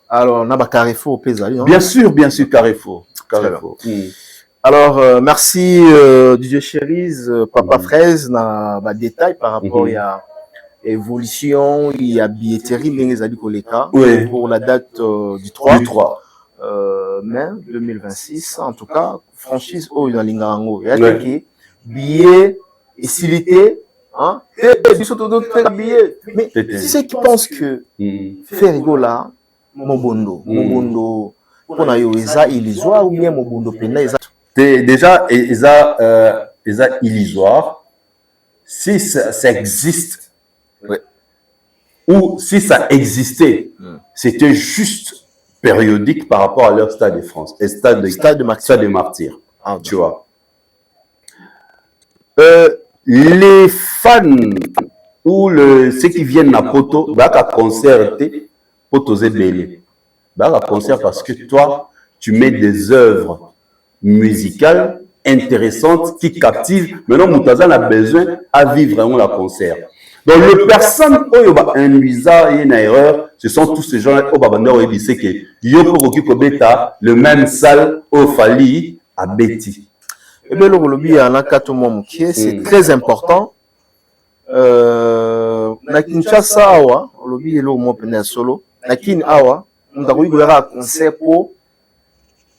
Alors, on a Carrefour au Pézali. Bien sûr, Carrefour. Alors, merci DJ Cherise, Papa Fraise, na ba détail par rapport à évolution, il y a billetterie, mais les amis pour la date du 3 mai 2026. En tout cas, franchise au dans l'Ingango. Il y a des billets et silité. Hein? Billets. Mais c'est ceux qui pensent que faire là, Mobondo, on a eu illusoire ou bien Mobondo pena. Déjà, ils ont illusoire. Si ça existe, ou si ça existait, c'était juste périodique par rapport à leur Stade de France et stade de Martyrs. Tu vois. Les fans ou ceux qui viennent à Poto, à concert, Poto Zébélé. À concert parce que toi, tu mets des œuvres musicales intéressantes qui captivent. Maintenant, Moutazan a besoin à vivre vraiment la concert. Donc, les personnes qui ont une erreur, ce sont tous ces gens qui ont dit que le même salle au Fali à Betty. Et bien, c'est très important. Na Kinshasa, awa, lobby elo mo pena solo. Na kin awa, on a eu un concert pour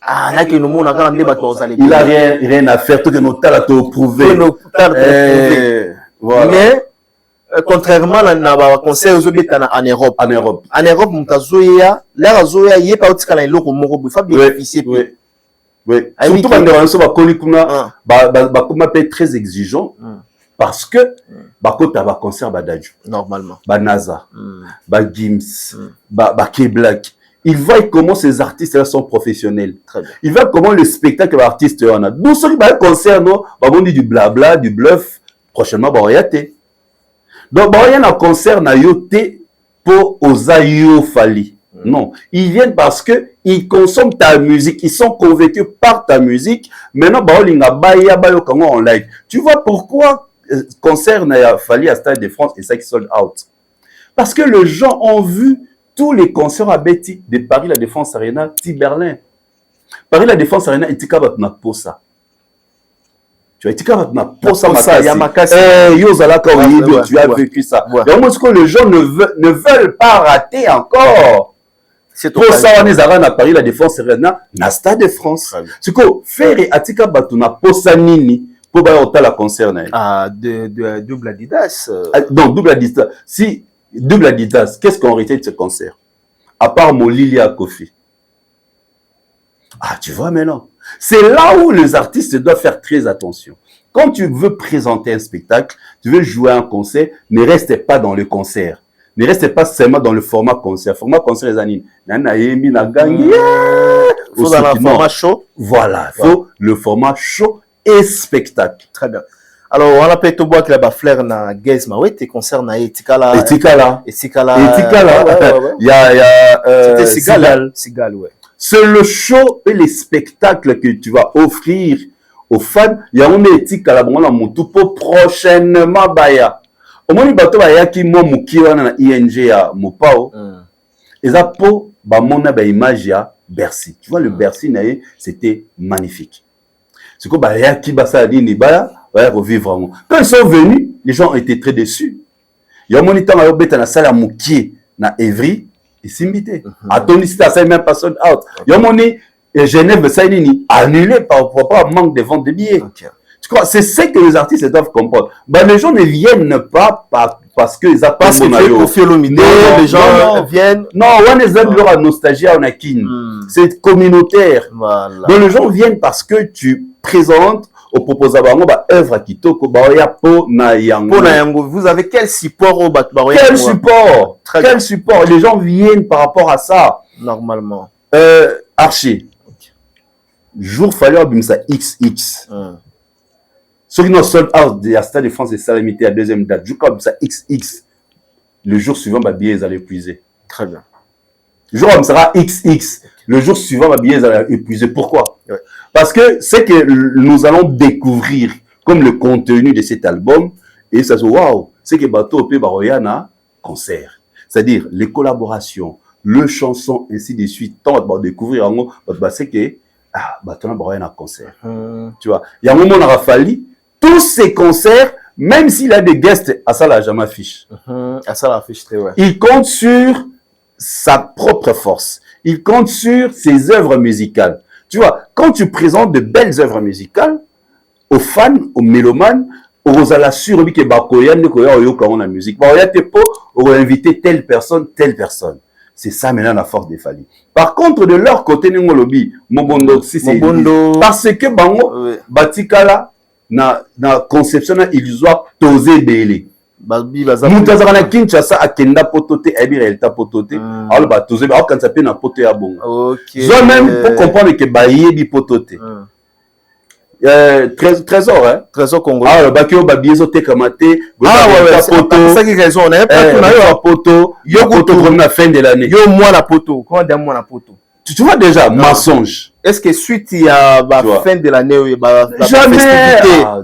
il a rien à faire, tout que nos talents t'ont prouvé. Voilà. Mais contrairement à un concert en Europe. En Europe, Mutazoya, là, Zoya, il y a pas de canal local, il faut bénéficier. Oui. Surtout quand on est très exigeant. Parce que, tu as un concert d'adju. Normalement. NASA, Gims, K-Black. Il voit comment ces artistes-là sont professionnels. Il voit comment le spectacle artiste en a. Nous sommes un concert, on dit du blabla, du bluff. Prochainement, on va y donc, il y a un concert na yoté pour Ozayo Fali. Non, ils viennent parce que ils consomment ta musique, ils sont convaincus par ta musique. Maintenant, en live. Tu vois pourquoi concert na Fali à Stade de France et ça qui sold out? Parce que les gens ont vu tous les concerts à Betty de Paris La Défense Arena, Berlin. Paris La Défense Arena et Tikabat na Posa. Tu as vécu ça. Donc, les gens ne veulent pas rater encore. C'est pour ça qu'on est à Paris La Défense Arena, na Stade de France. C'est que faire et Atika Batuna Posa Nini pour bailler la concert. De double Adidas. Donc double Adidas. Si double Adidas, qu'est-ce qu'on retient de ce concert? À part Molilia Kofi. Ah, tu vois maintenant. C'est là où les artistes doivent faire très attention. Quand tu veux présenter un spectacle, tu veux jouer un concert, ne reste pas dans le concert. Ne reste pas seulement dans le format concert. Format concert, les animes. Il faut dans le format show. Voilà. Il faut le format show et spectacle. Très bien. Alors, on a peut-être boire que la fleur na Gaze Maoué, tes concerts na Etikala. Etikala. Il y a c'était Sigal, ouais. C'est le show et les spectacles que tu vas offrir aux fans. Il y a un Etikala pour prochainement baya. Au moins, bato baya qui mo mukiwa na ING ya Mopao. Et ça pour ba mona ba image ya Bercy. Tu vois le Bercy naé, c'était magnifique. C'est que baya qui basa ni baya revivre. Quand ils sont venus, les gens ont été très déçus. Il y a un moniteur à Obeta na salle à Moukié na Evry et Simbité. À Tony Sita, ça même personne out. Il y a un moniteur Genève ça annulé par rapport à manque de vente de billets. Tu crois, c'est ce que les artistes doivent comprendre. Les gens ne viennent pas parce qu'ils ont pas les gens viennent. Non, on est leur nostalgie on a c'est communautaire. Voilà. Donc les gens viennent parce que tu présentes au proposant œuvre qui toko po na yango. Vous avez quel support au Quel support? Quel support? Les gens viennent par rapport à ça. Normalement. Archer. Jour fallait abîmer ça XX. Ceux qui n'ont sold out de la Stade de France et ça limité à deuxième date. Jour comme ça XX. Le jour suivant, billet ils allaient épuiser. Très bien. Le jour où sera XX, le jour suivant, ma billet sera épuisé. Pourquoi? Ouais. Parce que c'est que nous allons découvrir comme le contenu de cet album et ça se waouh, c'est que Bato P Baroyana concert. C'est-à-dire les collaborations, le chanson, ainsi de suite. Tant on va découvrir en gros, c'est que Bato Baroyana concert. Tu vois, il y a un moment on a fallu tous ces concerts, même s'il a des guests, à ça la jamais affiche. À ça l'affiche très ouais. Il compte sur sa propre force. Il compte sur ses œuvres musicales. Tu vois, quand tu présentes de belles œuvres musicales aux fans, aux mélomanes, aux à la survie que Bakoyan ne koya oyoka on la musique. Bakoya te po ou inviter telle personne. C'est ça maintenant la force des Fally. Par contre, de leur côté, nous lobby, Mobondo, si c'est parce que bango batikala na conception illusoire tosé belé. Mutazaka na Kinshasa akenda potote ebi réalité potote alors ba tosé ba quand ça peut na pote ya bonga. OK. Zo même pour comprendre que ba yebi potote. Trésor hein, trésor congolais. Ah ba ki o ba biezo te kamate, c'est ça qui raison, on a pas tout na yo poto, yo poto comme la fin de l'année. Yo moi la poto, comment dire moi la poto. Tu vois déjà mensonge. Est-ce que suite il y a la fin de l'année jamais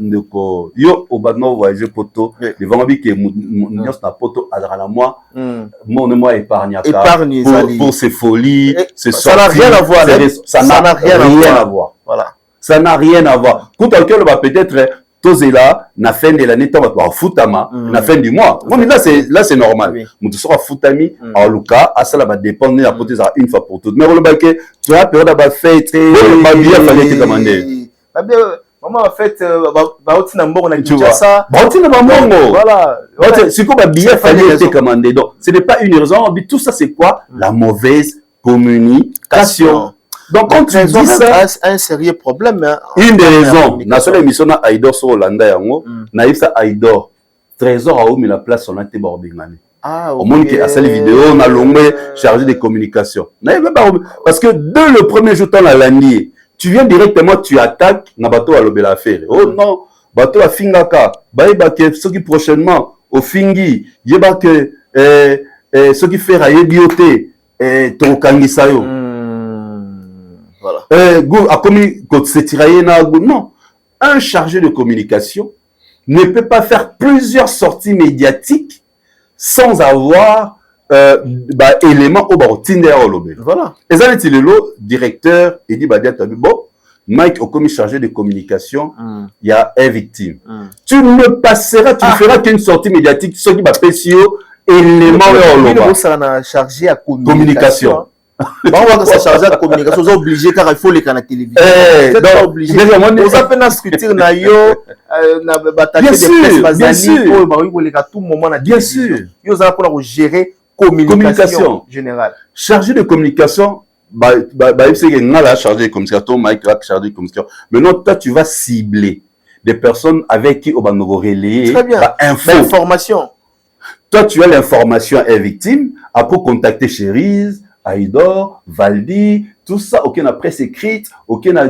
ndeko yo obano voyager poto devant bi que nyos na poto azara la moi moi épargne pour ses folies, ses sorties. Ça n'a rien à voir, ça n'a rien à voir. Voilà. Ça n'a rien à voir. Quand quelqu'un va peut-être Tozela, na fin de l'année, tu vas foutama, na fin du mois. Bon, mais là, c'est normal. Tu seras foutami, en Luca, à ça, va dépendre de la potence une fois pour toutes. Mais on le baquet, tu as peur d'avoir fait très. Ma bien, fallait te commander. Maman, en fait, Baouti Nambo, on a dit ça. Baouti Nambo, voilà. C'est quoi, ma bien, fallait te commander. Donc, ce n'est pas une raison. Tout ça, c'est quoi? La mauvaise communication. Donc, quand tu dis ça, un sérieux problème. Hein, une des raisons, la seule émission na Aïdor sur Hollanda, naïf ça Aïdor, Trésor a mis la place sur l'anté Borbingane. Ah, au monde qui a sa vidéo, on a longué chargé de communication. Parce que dès le premier jour, tu as l'année, tu viens directement, tu attaques, na bateau à l'obé l'affaire. Oh non, bateau à Fingaka, baïbake, ce qui prochainement, au Fingi, yébake, ce qui fait rayer bioté, ton kangisayo. Voilà. Non. Un chargé de communication ne peut pas faire plusieurs sorties médiatiques sans avoir éléments au Tinder au lobby. Voilà. Et ça, c'est le directeur, il dit, bon, Mike, au commis chargé de communication, il y a un victime. Tu ne passeras, tu ne feras qu'une sortie médiatique, ce qui va passer éléments au lobby. Ça a chargé à communication. Bon, on va se charger de communication, on est obligé car il faut les canaux télévisés. Donc, obligé. On a peine à scrutir na yo, na bataille de presse basali, tout moment na bien sûr. Yo ça pour gérer communication générale. Chargé de communication, c'est que n'a la chargé de communication, Mike Rack chargé de communication. Maintenant, toi tu vas cibler des personnes avec qui on va nous relayer information. Toi tu as l'information est victime, après contacter Cherise, Aïdor, Valdi, tout ça, aucun a presse écrite, aucun a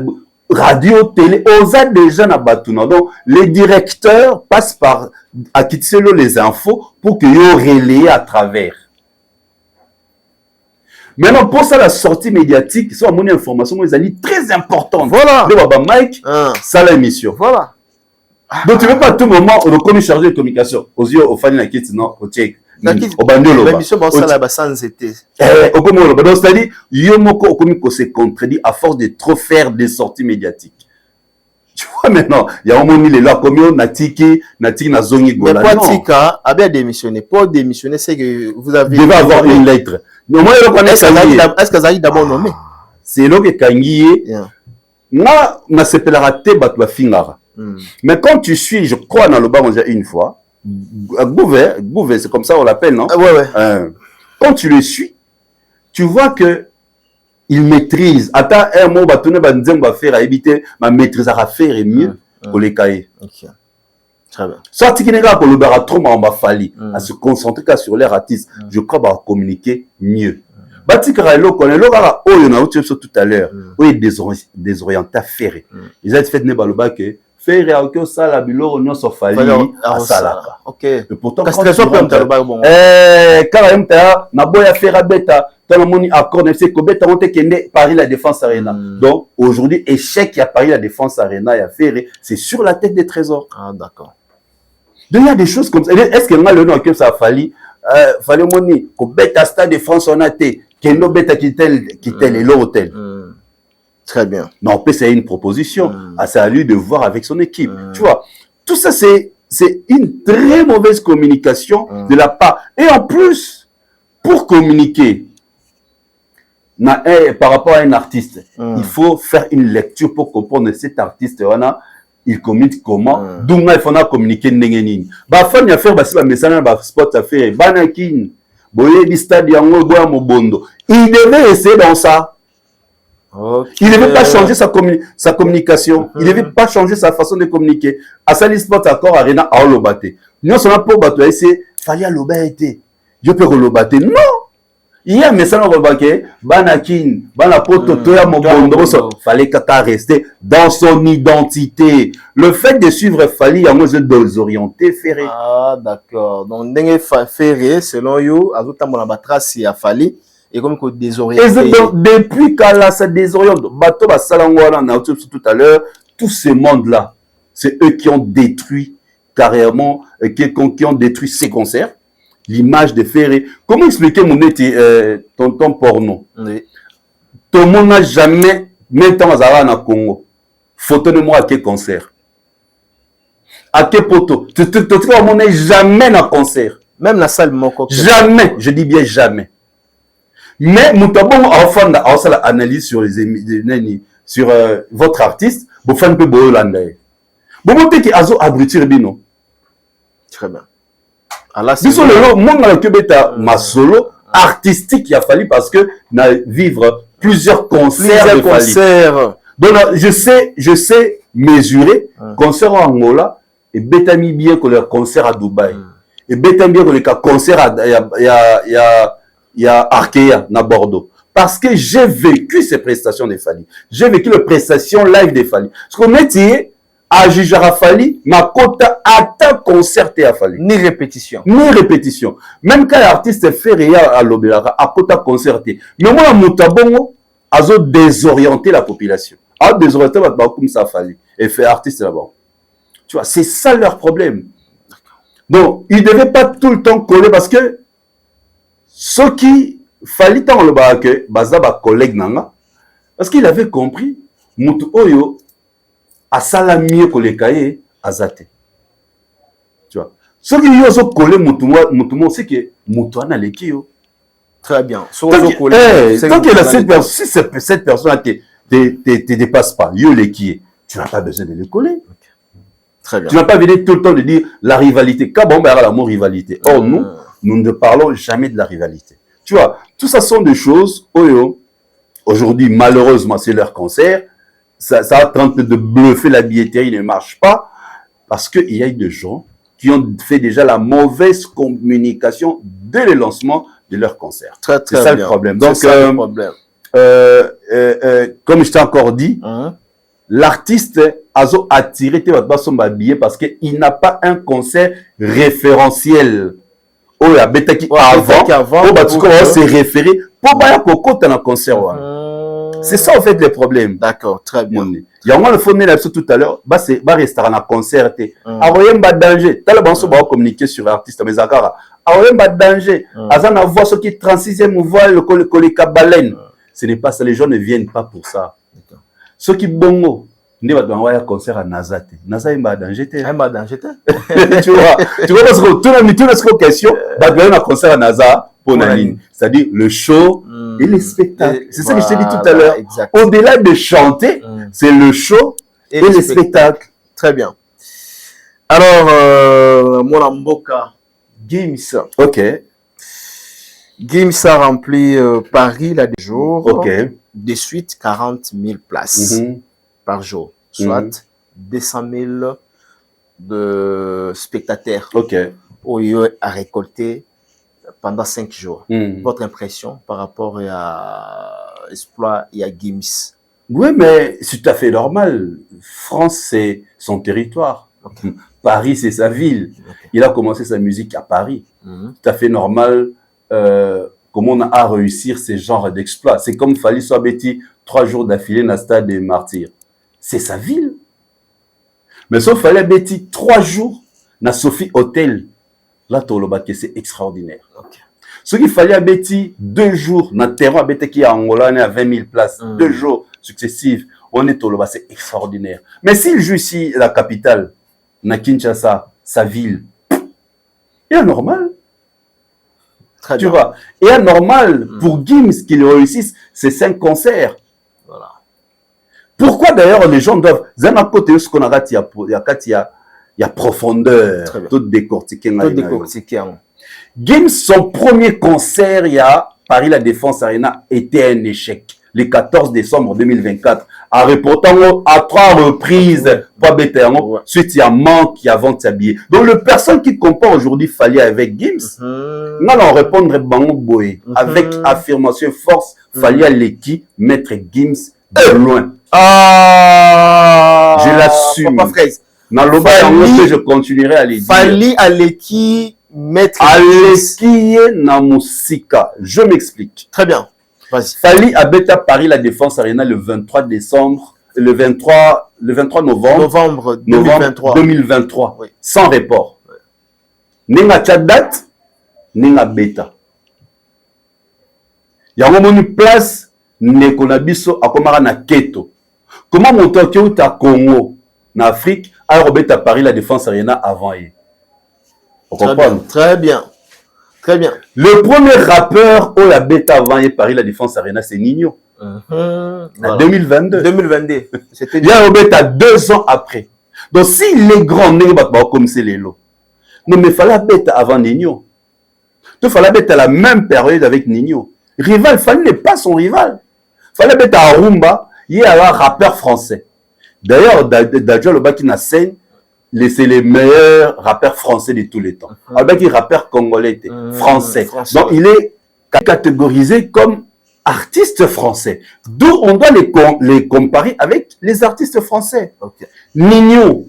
radio, télé, osa déjà na batuna. Donc, les directeurs passent par à quitter les infos pour que yo relayer à travers. Maintenant, pour ça, la sortie médiatique, c'est une information, ils ont dit très importante. Voilà. De Baba Mike, ça l'émission. Voilà. Donc, tu ne veux pas à tout moment, on reconnaît chargé de communication. Aux yeux, au fan, non, au check. Au bandolo. L'émission, ça là, sans été. Donc, c'est-à-dire, Yomoko, au se contredit à force de trop faire des sorties médiatiques. Tu vois, maintenant, il y a un moment, il est là, comme yo, Natiki, na Zongi Gola. Mais pour Tika, a bien démissionné. Pour démissionner, c'est que vous avez. Devez avoir une lettre. Mais moi, je connais ça. Est-ce que ça a d'abord nommé? C'est là que Kangiye. Moi, ma sepelera te batwa fingara. Mais quand tu suis, je crois dans le bas, on dit une fois, Gouvet, c'est comme ça on l'appelle, non? Ouais. Quand tu le suis, tu vois que il maîtrise. Attends, un mot, va faire à éviter, ma maîtrise à faire et mieux pour les cahiers. Ok. Très bien. Soit tu n'es pas pour le bar trop, on va falloir à se concentrer sur les artistes. Je crois qu'on va communiquer mieux. Batikara lo connaît lo gara oh y'en a autre chose tout à l'heure. Oui, désorienté à faire. Ils ont fait ne baloba que faire à que ça la bilo on s'en fallait à salaka. OK. Et pourtant quand tu rentres bon. quand même ta na boya faire beta dans le monde accord c'est Kobeta on te Paris la Défense Arena. Donc aujourd'hui échec il y a Paris la Défense Arena et à faire c'est sur la tête des trésors. Ah d'accord. Donc il y a des choses comme ça. Est-ce que moi le nom que ça a fallu fallait moni Kobeta Stade de France on a été Kendo Beta qui tel et l'hôtel. Très bien. Non, c'est une proposition. C'est à lui de voir avec son équipe. Tu vois, tout ça c'est une très mauvaise communication de la part. Et en plus, pour communiquer par rapport à un artiste, il faut faire une lecture pour comprendre cet artiste. Il communique comment. D'où il faut communiquer. Bah, faut y faire un message dans spot à faire. Banakin, boye stade yango boya mobondo. Il devait essayer dans ça. Okay. Il ne devait pas changer sa communication. Il ne devait pas changer sa façon de communiquer. À Sali Sport Accord Arena, à Olobate. Nous sommes pour battre, il fallait à l'obate. Je peux relobate. Non! Il y a un message dans le Banakin, Banapoto, Toya Mobondo. Fallait qu'à rester dans son identité. Le fait de suivre Fali, il y a de désorienter Ferré. Ah, d'accord. Donc, Ferré, selon you, à tout temps, on a trace à Fali. Et comme que désorienté. Depuis qu'elle a ça désoriente, bateau ba salangwana na tout à l'heure, tous ces mondes-là, c'est eux qui ont détruit carrément, qui ont détruit ces concerts, l'image de Ferré. Comment expliquer mon tonton porno? Oui. Tout le monde n'a jamais, même temps à na Congo, photo de moi à quel concert? À quel poteau? Tout le monde n'est jamais dans concert. Même la salle moko. Jamais, je dis bien jamais. Mais nous avons enfin analyse sur sur votre artiste. Vous faites un peu beau landais. Vous montrez qu'il a abrutir bino. Très bien. Alors c'est le monde dans lequel beta ma solo artistique il a fallu parce que na vivre plusieurs concerts. Donc je sais mesurer concert en Angola et beta mis bien que le concert à Dubaï et beta bien que le concert il y a Arkea à Bordeaux. Parce que j'ai vécu ces prestations de Fali. J'ai vécu les prestations live de Fali. Ce qu'on est dit, à Jujara Fali, ma quota atteint concert à Fali. Ni répétition. Ni répétition. Même quand l'artiste fait rien à l'Obelara, à quota concerté. Mais moi, Moutabongo, a désorienté la population. A désorienté comme ça Fali. Et fait artiste là-bas. Tu vois, c'est ça leur problème. Donc, ils ne devaient pas tout le temps coller parce que ce qui fallait dans le bas que Bazaba collègue nanga parce qu'il avait compris mutu oyo asala mieux que les cahiers azate. Tu vois. Ce qui y a collé mutu c'est que mutu ana lekio. Très bien. Tant que cette personne te dépasse pas, yo leki, tu n'as pas besoin de le coller. Très bien. Tu n'as pas besoin tout le temps de dire la rivalité. Quand bon, la mot rivalité. Or nous ne parlons jamais de la rivalité. Tu vois, tout ça sont des choses, aujourd'hui, malheureusement, c'est leur concert, ça tente de bluffer la billetterie, il ne marche pas, parce qu'il y a des gens qui ont fait déjà la mauvaise communication dès le lancement de leur concert. Très, très c'est ça bien. Le problème. Donc, ça le problème. Comme je t'ai encore dit, l'artiste a attiré son billet parce qu'il n'a pas un concert référentiel. Oh, ya beta qui avant, oh, bah, tu commences à se référer pour pas y un concert. C'est ça, en fait, le problème. D'accord, très bien. Il y a un phone là tout à l'heure, bah, c'est un restaurant à concert. Aroyen ba danger. T'as le bon va communiquer sur l'artiste, mais Zakara. Aroyen ba danger. Azan a voix ce qui 36e voix, le colika baleine. Ce n'est pas ça, les gens ne viennent pas pour ça. Ceux qui bongo. Ne va pas un concert à Nazate. Nazate est danger. Tu vois parce que tout le question, va donner un concert à Naza pour Nanine. C'est-à-dire le show et les spectacles. C'est ça que je t'ai dit tout à l'heure. Au-delà de chanter, c'est le show et les spectacles. Très bien. Alors, mon Mboka, Gims. Ok. Gims a rempli Paris là des jours. Ok. De suite 40 000 places. Par jour, soit 200 000 de spectateurs à récolter pendant 5 jours. Votre impression par rapport à Exploit et à Gims? Oui, mais c'est tout à fait normal. France, c'est son territoire. Paris, c'est sa ville. Il a commencé sa musique à Paris. Tout à fait normal comment on a réussir ce genre d'exploit. C'est comme Fally soit bêti 3 jours d'affilée dans le stade des Martyrs. C'est sa ville. Mais sauf Fally bêti 3 jours dans Sophie Hotel. Là, c'est extraordinaire. Okay. Ce qu'il fallait à Betty 2 jours dans le terrain à Betty qui est à Angola, on est à 20 000 places. 2 jours successifs, on est au Loba, c'est extraordinaire. Mais s'il joue ici, la capitale, na Kinshasa, sa ville, il est normal. Très tu bien. vois, il est normal pour Gims qu'il réussisse ces 5 concerts. Voilà. Pourquoi d'ailleurs les gens doivent. Zana côté ce qu'on a raté, il y a profondeur, tout décortiqué. Gims, son premier concert, il y a Paris La Défense Arena, était un échec. Le 14 décembre 2024, en reportant à 3 reprises, suite il y a manque, il y a vente s'habiller. Donc, le personne qui compare aujourd'hui Fally avec Gims, nous allons répondre avec affirmation et force, Fally à l'équipe, mettre Gims de loin. Je l'assume. Dans le bas, je continuerai à les dire. Fally à l'équipe, mettre Aleki na musika. Je m'explique. Très bien. Fally à Beta Paris La Défense Arena le 23 décembre, le 23 novembre 2023. Oui. Sans report. Oui. Nenga tcha date, nenga beta. Yango moni place neko na biso akomara na keto. Comment monter au Congo na Afrique alors Beta Paris La Défense Arena avant hier. Très bien. Très bien. Le premier rappeur au la bêta avant et Paris La Défense Arena, c'est Nino. En 2022. 2022. Il y a un bêta 2 ans après. Donc si les grands n'est pas comme c'est les lots. Non mais fallait bêta avant Nino. Il fallait bêta à la même période avec Nino. Rival, Fally n'est pas son rival. Fallait bêta à Rumba, il y a un rappeur français. D'ailleurs, Dadjo Loba qui n'a scène. C'est les meilleurs rappeurs français de tous les temps. Avec les rappeurs congolais, français. Donc, il est catégorisé comme artiste français. D'où on doit les comparer avec les artistes français. Okay. Nino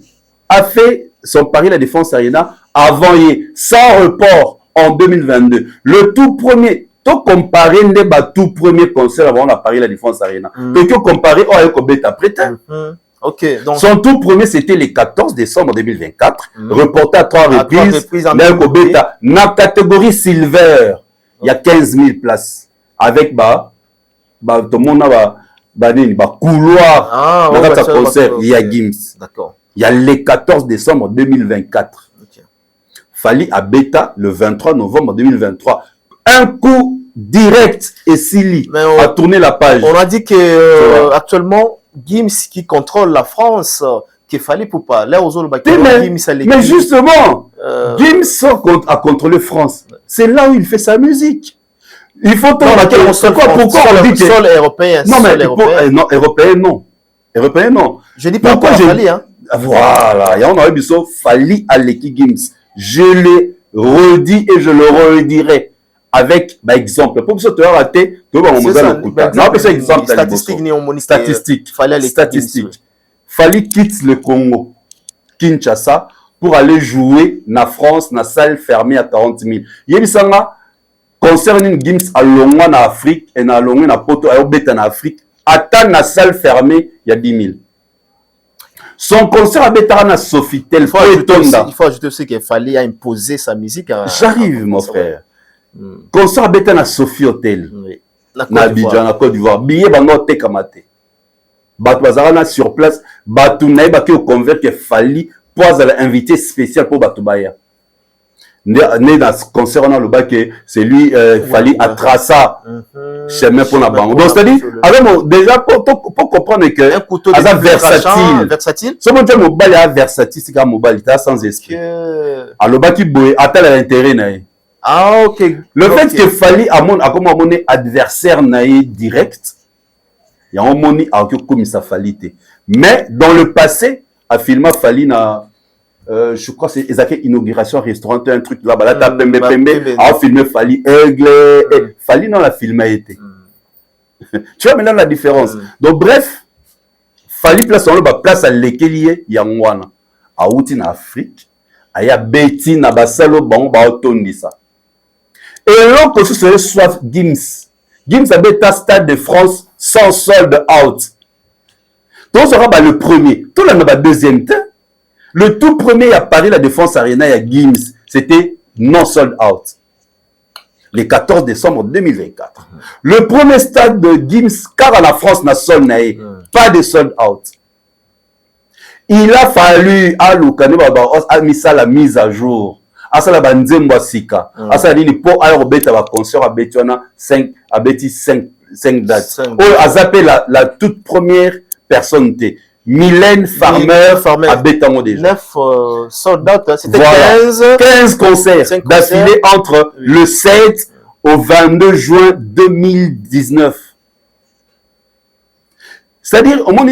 a fait son Paris La Défense Arena avant hier, sans report, en 2022. Le tout premier, tout comparé, tout premier concert avant la Paris La Défense Arena. Tout comparé, oh, avec Obeta Preta. Okay, donc... Son tout premier, c'était le 14 décembre 2024, reporté à 3 reprises, dans la catégorie Silver, il y a 15 000 places, avec tout le monde couloir, dans sa concert, il y a Gims. D'accord. Il y a le 14 décembre 2024. Okay. Fally à Beta le 23 novembre 2023. Un coup direct et Silly a tourné la page. On a dit que actuellement, Gims qui contrôle la France, qu'il fallait pour pas. Là, aux autres, mais justement, Gims a contrôlé France. C'est là où il fait sa musique. Il faut pourquoi on dit que sol européen. Non, mais non, européen non. Européen non. Je dis pas pourquoi Fally, hein. Voilà, il y a un Fally à l'équipe Gims. Je l'ai redit et je le redirai. Avec, exemple, pour que ça te raté, tu vas statistique. Fally quitte le Congo, Kinshasa, pour aller jouer na France, na salle fermée à 40 000. Yebisanga, concerne Gims à Longwa na Afrique, et na Longwa na Poto, à Obeta na Afrique, attend na salle fermée, il y a 10 000. Son concert à Betara na Sofitel, il faut ajouter aussi qu'il fallait imposer sa musique. J'arrive, mon frère. Concert à Beta na Sophie Hotel. Oui. Na Abidjan, na Côte d'Ivoire. Billet bango te kamate. Batu bazarana sur place. Batu naï baki au convert que Fally pour invité spécial pour Batu Baya. Né dans ce concert on a le bac que c'est lui Fally a tracé chemin pour la banque. Donc c'est-à-dire déjà pour comprendre que un couteau versatile. Ce mon mobile est versatile, c'est un mobile sans esprit. Alors bac qui boue atteint l'intérêt naï. Ah, ok. Le fait que Fally a mon adversaire naïe direct, il y a un moni comme ça Fally. Mais dans le passé, a filmé Fally na, je crois que c'est inauguration restaurant, un truc là, là, a filmé Fally aigle, Fally non la filmé été. Tu vois maintenant la différence. Donc bref, Fally place on le place à l'équilier yangwana, a outi na Afrique, a ya beti na basalo bon ba otondi ça. Et l'autre aussi serait soit Gims. Gims avait un stade de France sans sold out. Donc, ça sera le premier. Tout le monde a deuxième temps. Le tout premier à Paris, la Défense Arena, il y a Gims. C'était non sold out. Le 14 décembre 2024. Le premier stade de Gims, car à la France n'a sold pas de sold out. Il a fallu à Lukane Baba a mis ça la mise à jour. À ça la banzembo sika. À ça dit pour à robeta va concert à Betiana 5 dates. Oh, a zappé la toute première personne t. Mylène Farmer à Betango déjà. 9 soldats, c'était voilà. 15 concerts d'affilée entre le 7 au 22 juin 2019. C'est-à-dire, au moins,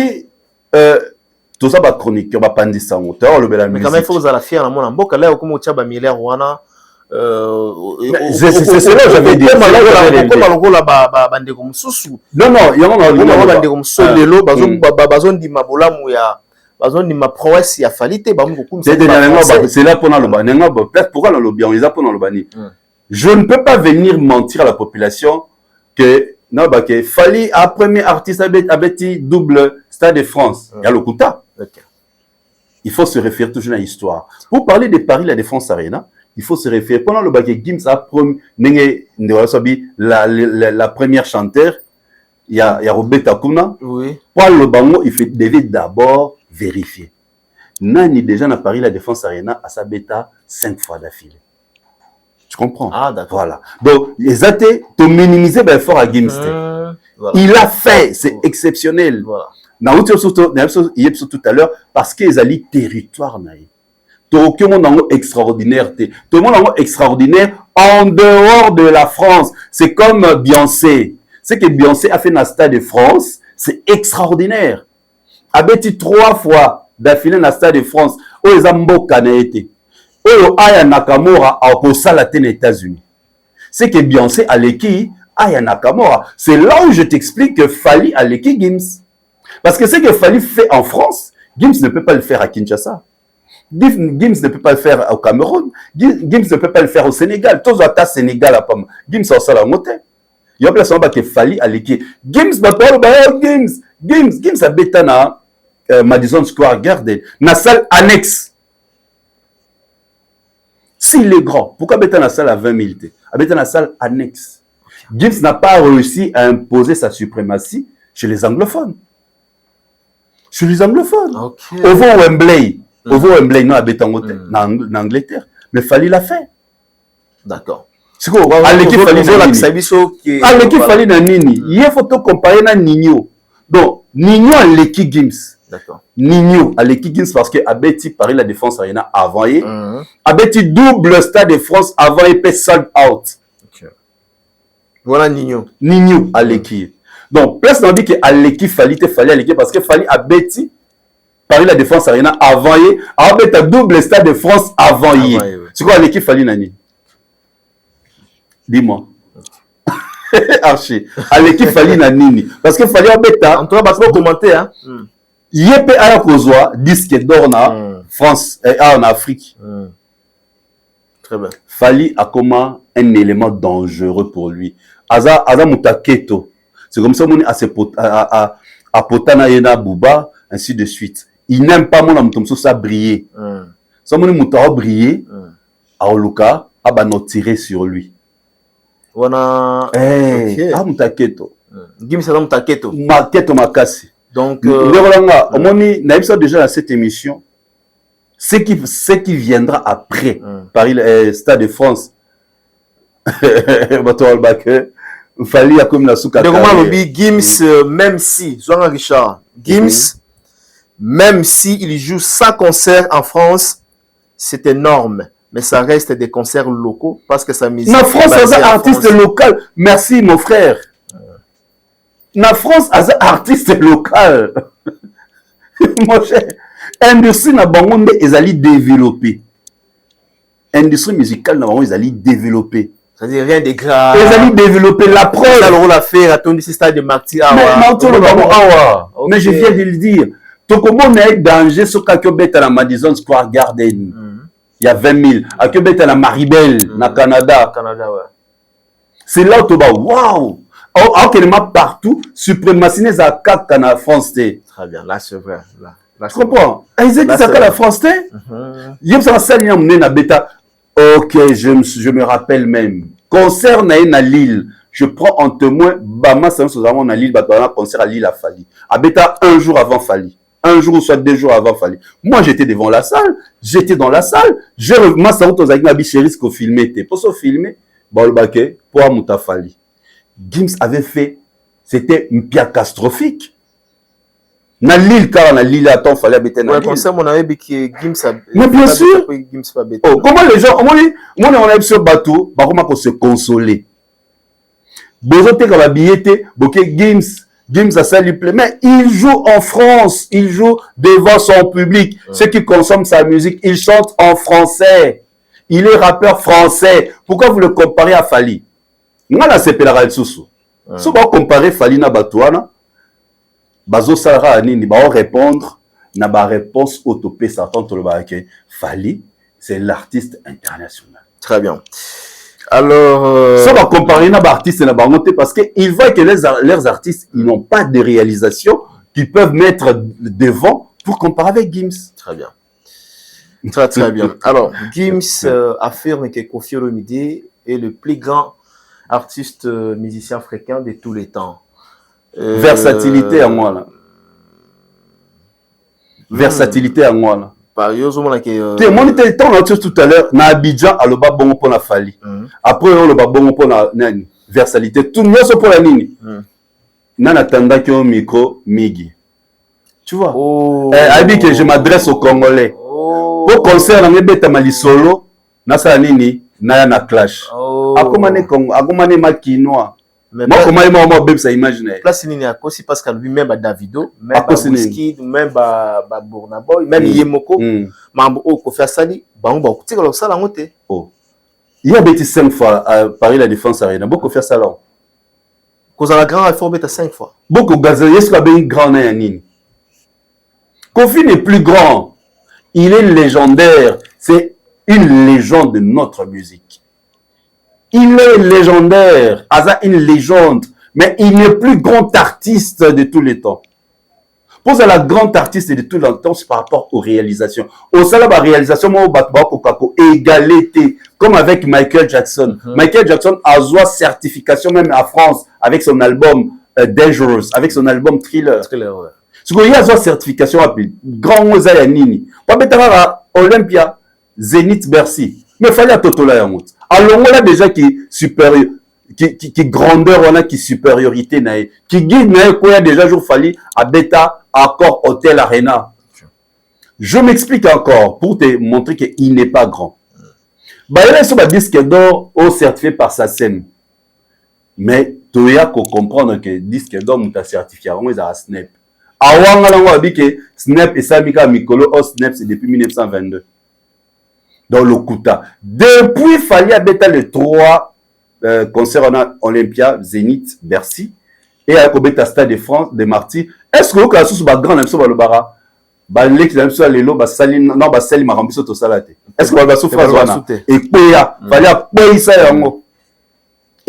tout ça va chronique, on va pas dire ça en hauteur, le bel mais quand même, il faut que vous allez faire la monnaie. Bon, là, comme tu as mis l'air, c'est cela que j'avais dit. Non, non, il y a c'est là pour le je ne peux pas venir mentir à la population que non, bah, que Fally a premier artiste avec double Stade de France. Il y a le Kouta. Il faut se référer toujours à l'histoire. Pour parler de Paris, la Défense Arena, il faut se référer. Pendant le bac Gims a la première chanteur, il y a Roberta Kuna. Oui. Pour le bango, il devait d'abord vérifier. Nani déjà à Paris, la Défense Arena, à sa bêta 5 fois d'affilée. Tu comprends? Ah, d'accord. Voilà. Donc, les athées, tu minimiser ben fort à Gims. Voilà. Il a fait, c'est exceptionnel. Voilà. Tout à l'heure, parce qu'ils allaient territoire. Tout le monde est extraordinaire. Tout le monde est extraordinaire en dehors de la France. C'est comme Beyoncé. C'est que Beyoncé a fait un stade de France. C'est extraordinaire. Abeti 3 fois d'affilée dans le stade de France. Où les Amboka n'a été. Où Aya Nakamura a opposé la tête aux États-Unis. C'est que Beyoncé a l'équipe Aya Nakamura. C'est là où je t'explique que Fally a l'équipe Gims. Parce que ce que Fally fait en France, Gims ne peut pas le faire à Kinshasa. Gims ne peut pas le faire au Cameroun. Gims ne peut pas le faire au Sénégal. Tous les Sénégal à Pam. Gims a ça la montée. Il y a plein de Fally à l'équipe. Gims a bétana Madison Square Garden. Na salle annexe. S'il est grand, pourquoi bétana salle à 20 000? Bétana salle annexe. Gims n'a pas réussi à imposer sa suprématie chez les anglophones. Chez les anglophones. Okay. Au Wembley. Au Wembley, non, à Bétangote, en Angleterre. Mais Fally l'a fait. D'accord. C'est quoi? À l'équipe Fally Nini. Il faut te comparer à Nino. Donc, Nino à l'équipe Gims. D'accord. Nino à l'équipe Gims parce que Abeti Paris la Défense Arena avant. Abeti double Stade de France avant et paie sold out. Okay. Voilà Nino. Nino à l'équipe. Donc, plus on dit qu'à l'équipe Fally à l'équipe parce que Fally Abeti Paris la Défense Arena avant et Abeti double Stade de France avant y. C'est quoi l'équipe Fally Nani? Dis-moi. Archi. À l'équipe Fally Nani. Parce que Fally Abeti. En tout cas, parce que commenter, hein. Yépe à Kozwa, disque d'or en France et en Afrique. Très bien. Fally a comme un élément dangereux pour lui. Aza Mutaketo. C'est comme ça qu'on a Potana Yena Bouba, ainsi de suite. Il n'aime pas mon amour ça briller. Ça mon amour briller, à Oluka, a tirer sur lui. Wana. Ah Mutaketo. Gims a Mutaketo. Maketo Makasi. Donc, on a ça déjà dans cette émission. Ce qui viendra après, Paris, Stade de France, Fally a comme la souka. Gims, même si, Zoran Richard, Gims, même si il joue 100 concerts en France, c'est énorme. Mais ça reste des concerts locaux parce que sa musique. La France a un artiste local. Merci, mon frère. La France a un artiste local. Mon cher. Industrie na bangonde ils allaient développer. Industrie musicale na bangonde ils allaient développer. Ça dit rien de grave. Ils allaient développer la preuve. Ça le rôle à faire à ton stade de Marty Awa. Mais je viens de le dire. Donc comment on a danger sur Kakobet à la Madison Square Garden. Il y a 20 000. Kakobet à la Maribel, na Canada. Canada, ouais. c'est là où tu vas, waouh! Alors qu'il y a partout, suprématie n'est à kaka na France. Très bien, là c'est vrai. Là, tu comprends? Ils ont dit ça la France. Il y a ça na bêta. Ok, je me rappelle même. Concert na Lille. Je prends en témoin, Bama, c'est un à Lille, un concert à Lille à Fali. À Beta, un jour avant Fali. Un jour ou soit 2 jours avant Fali. Moi, j'étais devant la salle. J'étais dans la salle. Moi, ça vous a dit, chérie, ce qu'on filmait. Pour se filmer, bon, le baquet, pour Amouta Fali. Gims avait fait, c'était une pierre catastrophique. Na Lille, car na Lille, attends, fallait habiter na Lille. Comme ça, mon ami, qui Gims a. Mais bien sûr. Oh, comment les gens, on a sur bateau, par comment se consoler. Bozo te comme billetté, bokeh Gims a ça lui plaît. Mais il joue en France, il joue devant son public. Ceux qui consomment sa musique, il chante en français. Il est rappeur français. Pourquoi vous le comparez à Fali? Moi, là, c'est Pellara El Soussou. Si vous comparez Fali na Batouana, Bazo Salara Anini, va répondre, na ba réponse autopée, ça attend tout le baquet. Fali, c'est l'artiste international. Très bien. Alors, ça va comparer na ba artiste na ba monter parce que ils voient que leurs artistes, ils n'ont pas de réalisation qu'ils peuvent mettre devant pour comparer avec Gims. Très bien. Très bien. Alors, Gims affirme que Koffi Olomide est le plus grand artiste musicien africain de tous les temps. Versatilité à moi là. Versatilité à moi là. Par exemple, tu es monité tant là tout à l'heure na Abidjan à le bas bon pour la Fali. Après on le bas bon pour la versatilité tout le monde pour la nini. Nana tanda qui au micro Migi. Tu vois? Abi que je m'adresse aux Congolais. Pour concert na beta mali solo na sa nini na clash. Akomane makinoa. Moi, comment je ça imaginer. Place nini à cause parce que lui-même à Davido, même à Wizkid, même à Burna Boy, même Yemoko, mambo au Koffi Asali, bango tu sais que ça la monté. Oh. Il y a bêti 5 fois à Paris la Défense Arena. Beaucoup faire ça là. Cause à la grande il faut bêta 5 fois. Beaucoup gazelier ce qu'il grand na nini. Koffi n'est plus grand. Il est légendaire. C'est une légende de notre musique. Il est légendaire, Aza une légende, mais il n'est plus grand artiste de tous les temps. Pour la grande artiste de tous les temps, c'est par rapport aux réalisations. Au sein de la réalisation, moi, au égalité, comme avec Michael Jackson. Michael Jackson a eu certification même en France avec son album Dangerous, avec son album Thriller. Ouais. Ce qu'il y a une certification rapide. Grand Ozaïa Nini. Olympia, Zénith, Bercy. Mais il fallait à Totola Yamout. Alors on a déjà qui supérieur, qui grandeur, on a qui supériorité nae, qui guide nae quoi déjà jour fallu à Beta, Accor, Hôtel Arena. Je m'explique encore pour te montrer qu'il n'est pas grand. Bah il est sur le disque d'or au certifié par sa scène. Mais tu as qu'à comprendre que disque d'or m'a certifié on est à Snap. Avant on a dit que Snap et Samika Mikolo au Snap c'est depuis 1922. Dans le Kuta. Depuis, il fallait habiter les 3 concerts Olympia, Zénith, Bercy, et à Kobeta Stade de France, de Martyrs. Est-ce que vous avez un grand même sur le bara? Balek, même sur les lots, Bassali, non, Bassali, ma rempli sur tout salate. Est-ce que vous avez souffert et quoi? Fallait appuyer ça, yango.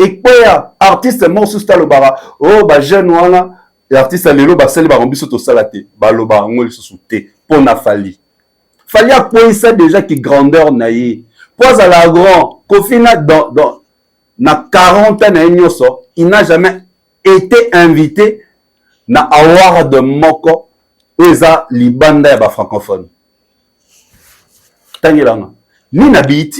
Et quoi? Artiste, mon sous le bara. Oh, bah, jeune, voilà. Et artiste, les lots, Bassali, ma rempli sur tout salate. Bah, le bara, on est sous thé. Pour na fali. Fallait appuyer ça déjà qui grandeur naïe. Pour à la grande, Koffi na 40 ans, il n'a jamais été invité na award de Moko Eza Libanda ya francophone. Tangiranga. Ni na BET,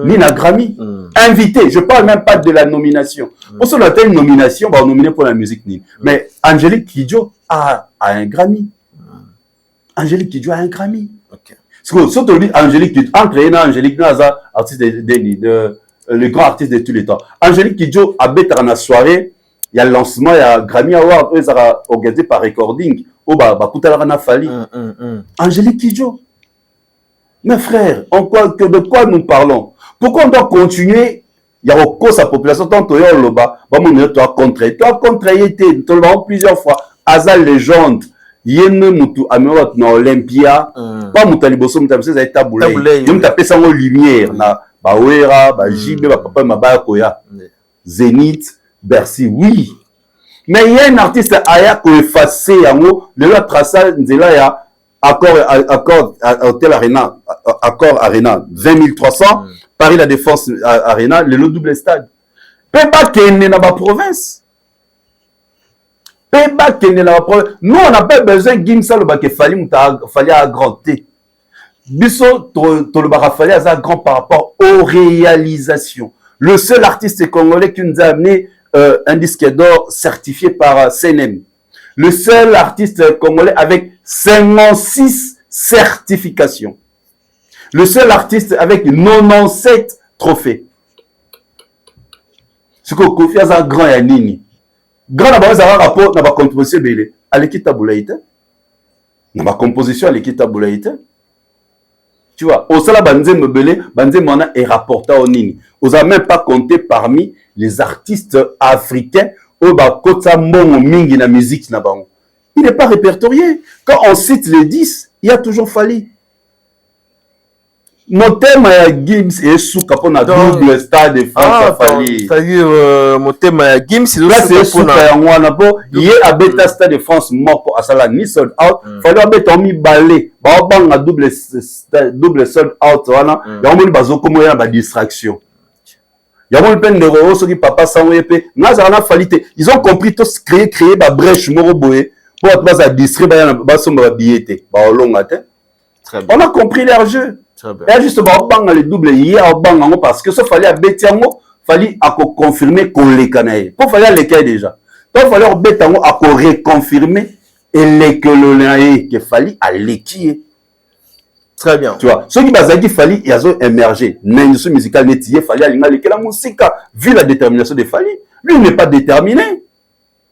ni na Grammy. Invité, je parle même pas de la nomination. Pour ça, on a une nomination, on va nominer pour la musique. Mais Angélique Kidjo a un Grammy. Angélique Kidjo a un Grammy. Ok. Surtout Angélique Kidjo, entre Angélique Naza, artiste le grand artiste de tous les temps. Angélique Kidjo a bête dans la soirée, il y a le lancement, il y a Grammy Award, eux, ça a organisé par recording. Oh, bah, Koutalana Fali. Angélique Kidjo. Mes frères, de quoi nous parlons? Pourquoi on doit continuer? Il y a encore sa population, tant que tu as contrarié. Tu as contrarié, tu as plusieurs fois. Asa légende. Yene mutu améwat na Olympia. Pas mutaliboso mutabise za tabulé. Yom tapé ça en lumière. Na bawera, ba jibe, ba papa, ma ba koya. Zénith, Bercy, oui. Mais il y a un artiste aya ko effacer yango, le la traça nzela ya accord Hôtel Arena, accord Arena 20 300, Paris La Défense Arena, le double stade. Peba kende na ba province. Peba kende na ba province. Nous on n'a pas besoin Gimsa le baké fallait agrandir. Biso to le baka fallait à grand par rapport aux réalisations. Le seul artiste congolais qui nous a amené un disque d'or certifié par CNM. Le seul artiste congolais avec 56 certifications. Le seul artiste avec 97 trophées. Ce que Kofi a un grand Yanini. Grand d'abord, un rapport dans la composition à l'équipe Taboulaïte. Dans la composition à l'équipe Taboulaïte. Tu vois, au sala banze mebele, banze mona est rapporté au nini. On n'a même pas compté parmi les artistes africains au bakota mongo mingi na musique na bango. Il n'est pas répertorié. Quand on cite les 10, il y a toujours fallu. Mon thème à Gims et sous capon à double stade de France fallu. C'est-à-dire mon thème à Gims c'est sous Kayangwana po il a beta stade de France moko asala ni sold out fallu beta mi balé ba banga double sold out wana ya moni bazoko moya ba distraction. Ya moni peine de roro soki papa sango yepe naza na falité. Ils ont compris tous créer ba brèche moro boye pour pas à distribuer ba somba billet ba olonga te. On a compris leur jeu. Et justement, on le double hier, parce que ça fallait à Betiango, fallait à confirmer qu'on les connaît. Pour fallait les cas déjà. Donc, il fallait à Betiango à reconfirmer et les que le qu'il fallait à l'équier. Très bien. Tu vois, ceux qui basaient qu'il fallait, ils ont émergé. L'industrie musicale nettier, fallait aller à la musique, vu la détermination de Fali. Lui, il n'est pas déterminé.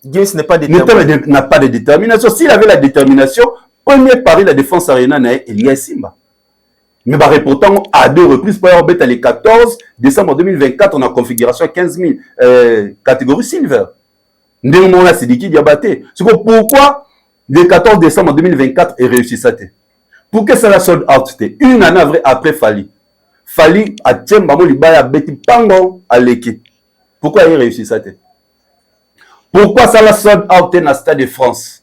Gims n'est pas déterminé. N'a pas de détermination. S'il avait la détermination, premier Paris La Défense Arena, il y a Simba. Mais bah, pourtant, à 2 reprises, pour avoir les 14 décembre 2024, on a configuration à 15 000 catégorie silver. Néanmoins, là, c'est qui Diabaté. C'est pourquoi le 14 décembre 2024 est réussi ça. Pour que ça la sold out, une année après Fali. Fali a Tchemba Libaya Beti Pango à l'équipe. Pourquoi il a réussi ça? Pourquoi ça la sold out dans le Stade de France?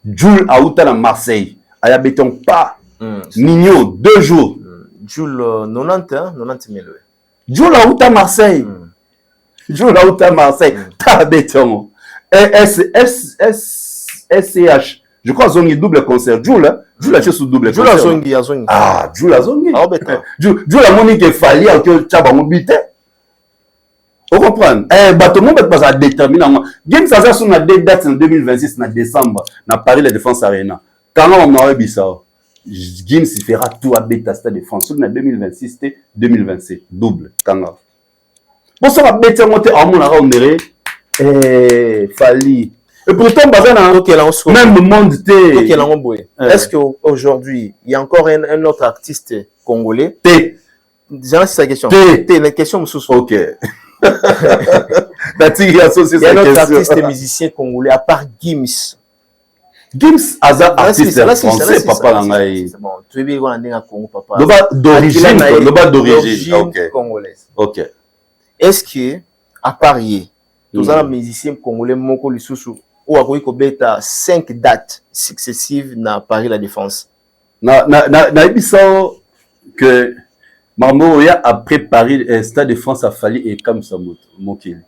Jules a outa à Marseille. Il y a béton pas. Nino, 2 jours. Jules 90 000. Jules a outa Marseille. Jules a outa Marseille. T'as béton. SCH. Je crois qu'ils ont double concert. Jules a fait sous double concert. Jules a zongi. Ah, Jules a zongi. Ah, béton. Jules a moni qu'il fallait que tu as mobité. Vous comprenez? Tout le monde va déterminer. Game ça a sur des dates en 2026, en décembre, dans Paris La Défense Arena. Quand on aurait dit ça, Gims fera tout à Beta Stade de France. En 2026, c'était 2027. Double. Quand bon, ça va Beta monter en mon on dirait. Fali. Et pourtant, même le monde était. Est-ce qu'aujourd'hui, il y a encore un autre artiste congolais? J'ai lancé sa question. La question me sous. Ok. Il y a un autre artiste musicien congolais à part Gims. Gims a un artiste français, papa Langaï. Tu es bien en Congo, papa. Le bas d'origine congolaise. Ok. Est-ce que, à Paris, tous les musiciens congolais, Moko Lissousou, ou à Koïko 5 dates successives dans Paris La Défense? Na que Maman a préparé un Stade de France à Fali et comme ça, Mokili.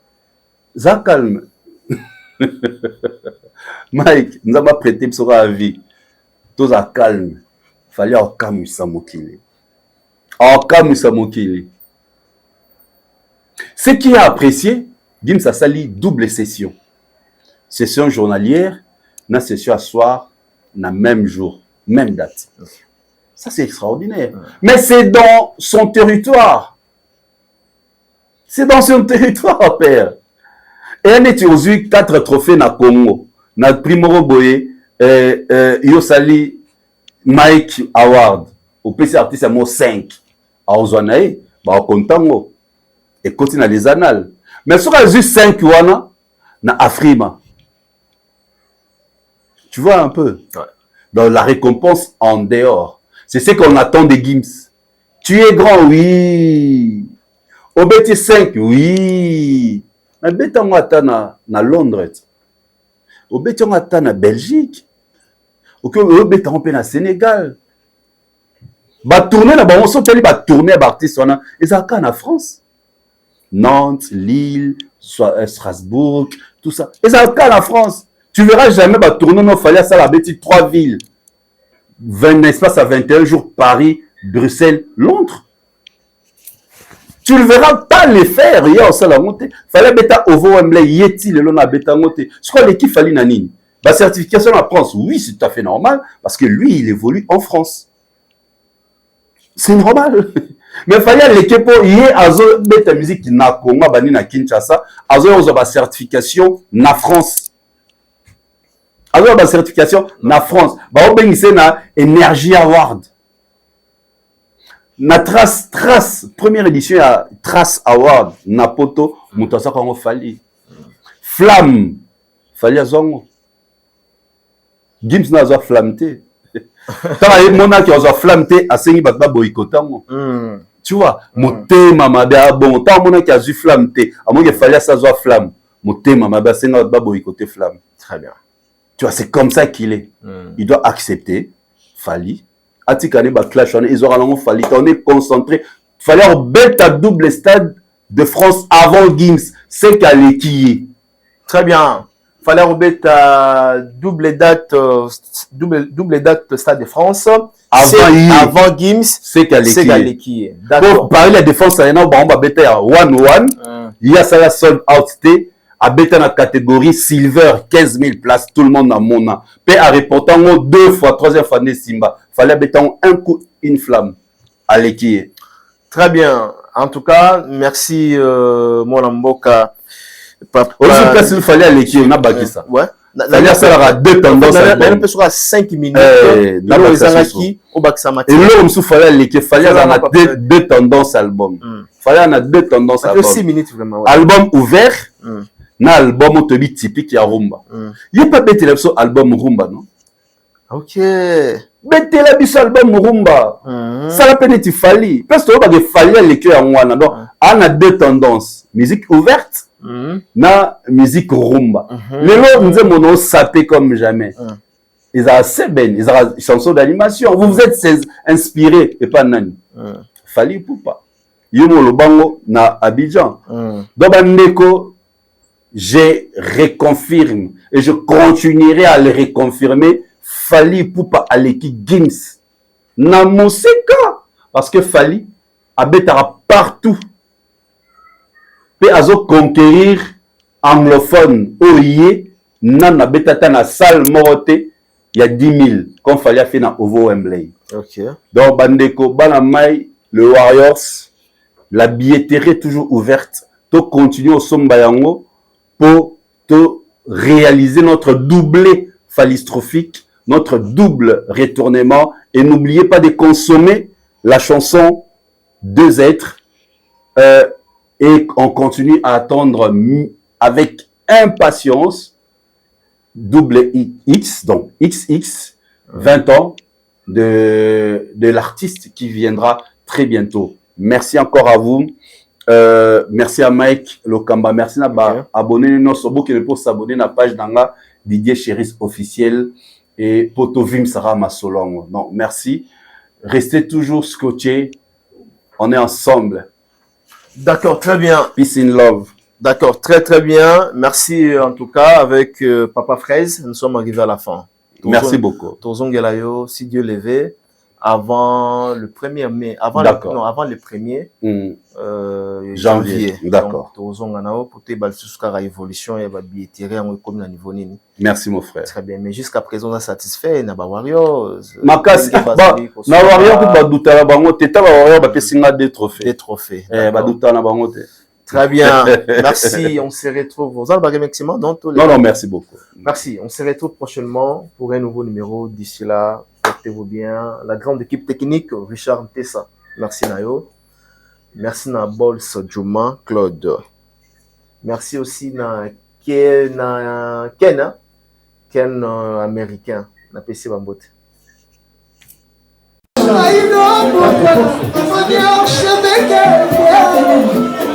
Ça calme. Mike, nous avons prêté pour la vie. Tout à calme. Fallait en calme ça, Mokili. En calme ça, Mokili. Ce qui a apprécié, Gims a sali double session. Session journalière, na session à soir, na même jour, même date. Ça, c'est extraordinaire. Mais c'est dans son territoire. C'est dans son territoire, père. Et on est aujourd'hui 4 trophées na Congo. Na Primoro Boye, Yosali Mike Award. Au PC artiste, il y a 5. À Ozwanae, bah, au Kontango. Et continue les annales. Mais sur les 5 wana, na Afrima. Tu vois un peu? Ouais. Dans la récompense en dehors. C'est ce qu'on attend des Gims. Tu es grand, oui. Obeti 5, oui. Mais betango ata na Londres. Obeti ata na Belgique. Obeti on na Sénégal. Ba tourner na ba on soteli ba tourner ba artiste wana ezaka na France. Nantes, Lille, Strasbourg, tout ça. Ezaka na France. Tu verras jamais ba tourner no fallait ça la bêtise 3 villes. 20 espace à 21 jours Paris, Bruxelles, Londres. Tu ne verras pas les faire. Il y a aussi la montée. Fallait bêta au Wembley, Yeti, le long à bêta montée. Ce qu'on l'équipe fallait nanine. La certification en France, oui, c'est tout à fait normal parce que lui, il évolue en France. C'est normal. Mais fallait l'équipe pour y azo bêta musique na Congo, bani na Kinshasa, azo ba certification na France. Azo ba certification na France. Ba obengise na Energy Award. Na Trace, première édition à Trace Award, na poto, moutasa kongo fali. Flamme, fali à zongo. Gims na zo flamme te. Tant y mona qui zo flamme te, a sengi batba boycottango. Tu vois, motema mabe a bon, tant mona qui a zo flamme te, a mon que fali à ça zo flamme. Motema mabe a sengi batba boycotter flamme. Très bien. Tu vois, c'est comme ça qu'il est. Il doit accepter, fali. Atikane ba clash on ils auront fallu on est concentré fallait un bête à double stade de France avant Gims c'est qu'elle qui très bien fallait un bête à double date stade de France avant Gims c'est qu'elle qui d'accord parler la défense il y a ba bête à 1-1 il y a ça la sold out t à bêta la catégorie silver 15 000 places tout le monde a mon paix à reportant 2 fois 3e fois né Simba fallait bêta un coup une flamme à l'équipe très bien en tout cas merci mon amboka papa aussi place il fallait à l'équipe on a bâti ça ouais fallait ça aura 2 tendances on peut sur 5 minutes dans les araki au baksa et là on se fallait à l'équipe fallait avoir 2 tendances album fallait on a 2 tendances album 6 minutes vraiment album ouvert na album autobi typique ya rumba il pas bête la album rumba non ok bête la biso album rumba ça la peine tu fali parce que on va fali les cœurs en wana donc on a 2 tendances musique ouverte na musique rumba les lots nous mon sapé comme jamais ils ont assez ben ils ont chanson d'animation vous êtes inspiré et pas nani fali poupa yomo lo bango na Abidjan donc bandeko je reconfirme et je continuerai à le reconfirmer Fali Poupa à l'équipe Gims na moseka parce que Fali abetara partout pe azo conquérir anglophone oye nana betata na salle morote il y a 10 000 comme Fali a fait na Ovo Wembley. Ok. Donc bandeko bana mai le Warriors la billetterie est toujours ouverte to continuer au somba yango pour réaliser notre doublé phallistrophique, notre double retournement. Et n'oubliez pas de consommer la chanson 2 êtres. Et on continue à attendre avec impatience double X, donc XX, 20 ans de l'artiste qui viendra très bientôt. Merci encore à vous. Merci à Mike Lokamba, merci à abonner nos sobo qui ne peut s'abonner à la page d'Anga Didier Chéris officiel et Potovim Sarah Masolong. Non, merci. Restez toujours scotchés. On est ensemble. D'accord, très bien. Peace in love. D'accord, très très bien. Merci en tout cas avec Papa Fraise. Nous sommes arrivés à la fin. Merci beaucoup. Tozon Gelayo, si Dieu le veut, avant le 1er mai, avant le 1er janvier. D'accord. Tozon Ganao, pour te balsuska la évolution et la billetterie comme la niveau nini. Merci mon frère. Très bien, mais jusqu'à présent on est satisfait. Na ba Warriors. Makas, na Warriors pour badouta la bango, teta ba Warriors ba pesinga des trophées. Des trophées. Badouta na bango te. Très bien, merci. On se retrouve. Vous avez un maximum, non? Non, merci beaucoup. Merci. On se retrouve prochainement pour un nouveau numéro. D'ici là, portez-vous bien. La grande équipe technique, Richard Tessa. Merci Nayo. Merci na Bols Juma Claude. Merci aussi na Ken américain. Na PC Bambote. I know,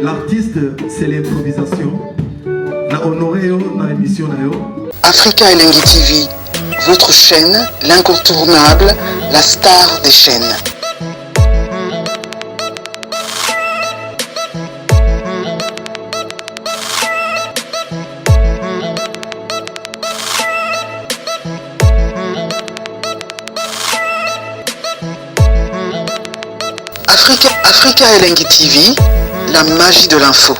L'artiste, c'est l'improvisation. La honoré dans l'émission. Africa Elengi TV, votre chaîne, l'incontournable, la star des chaînes. Africa Elengi TV, la magie de l'info.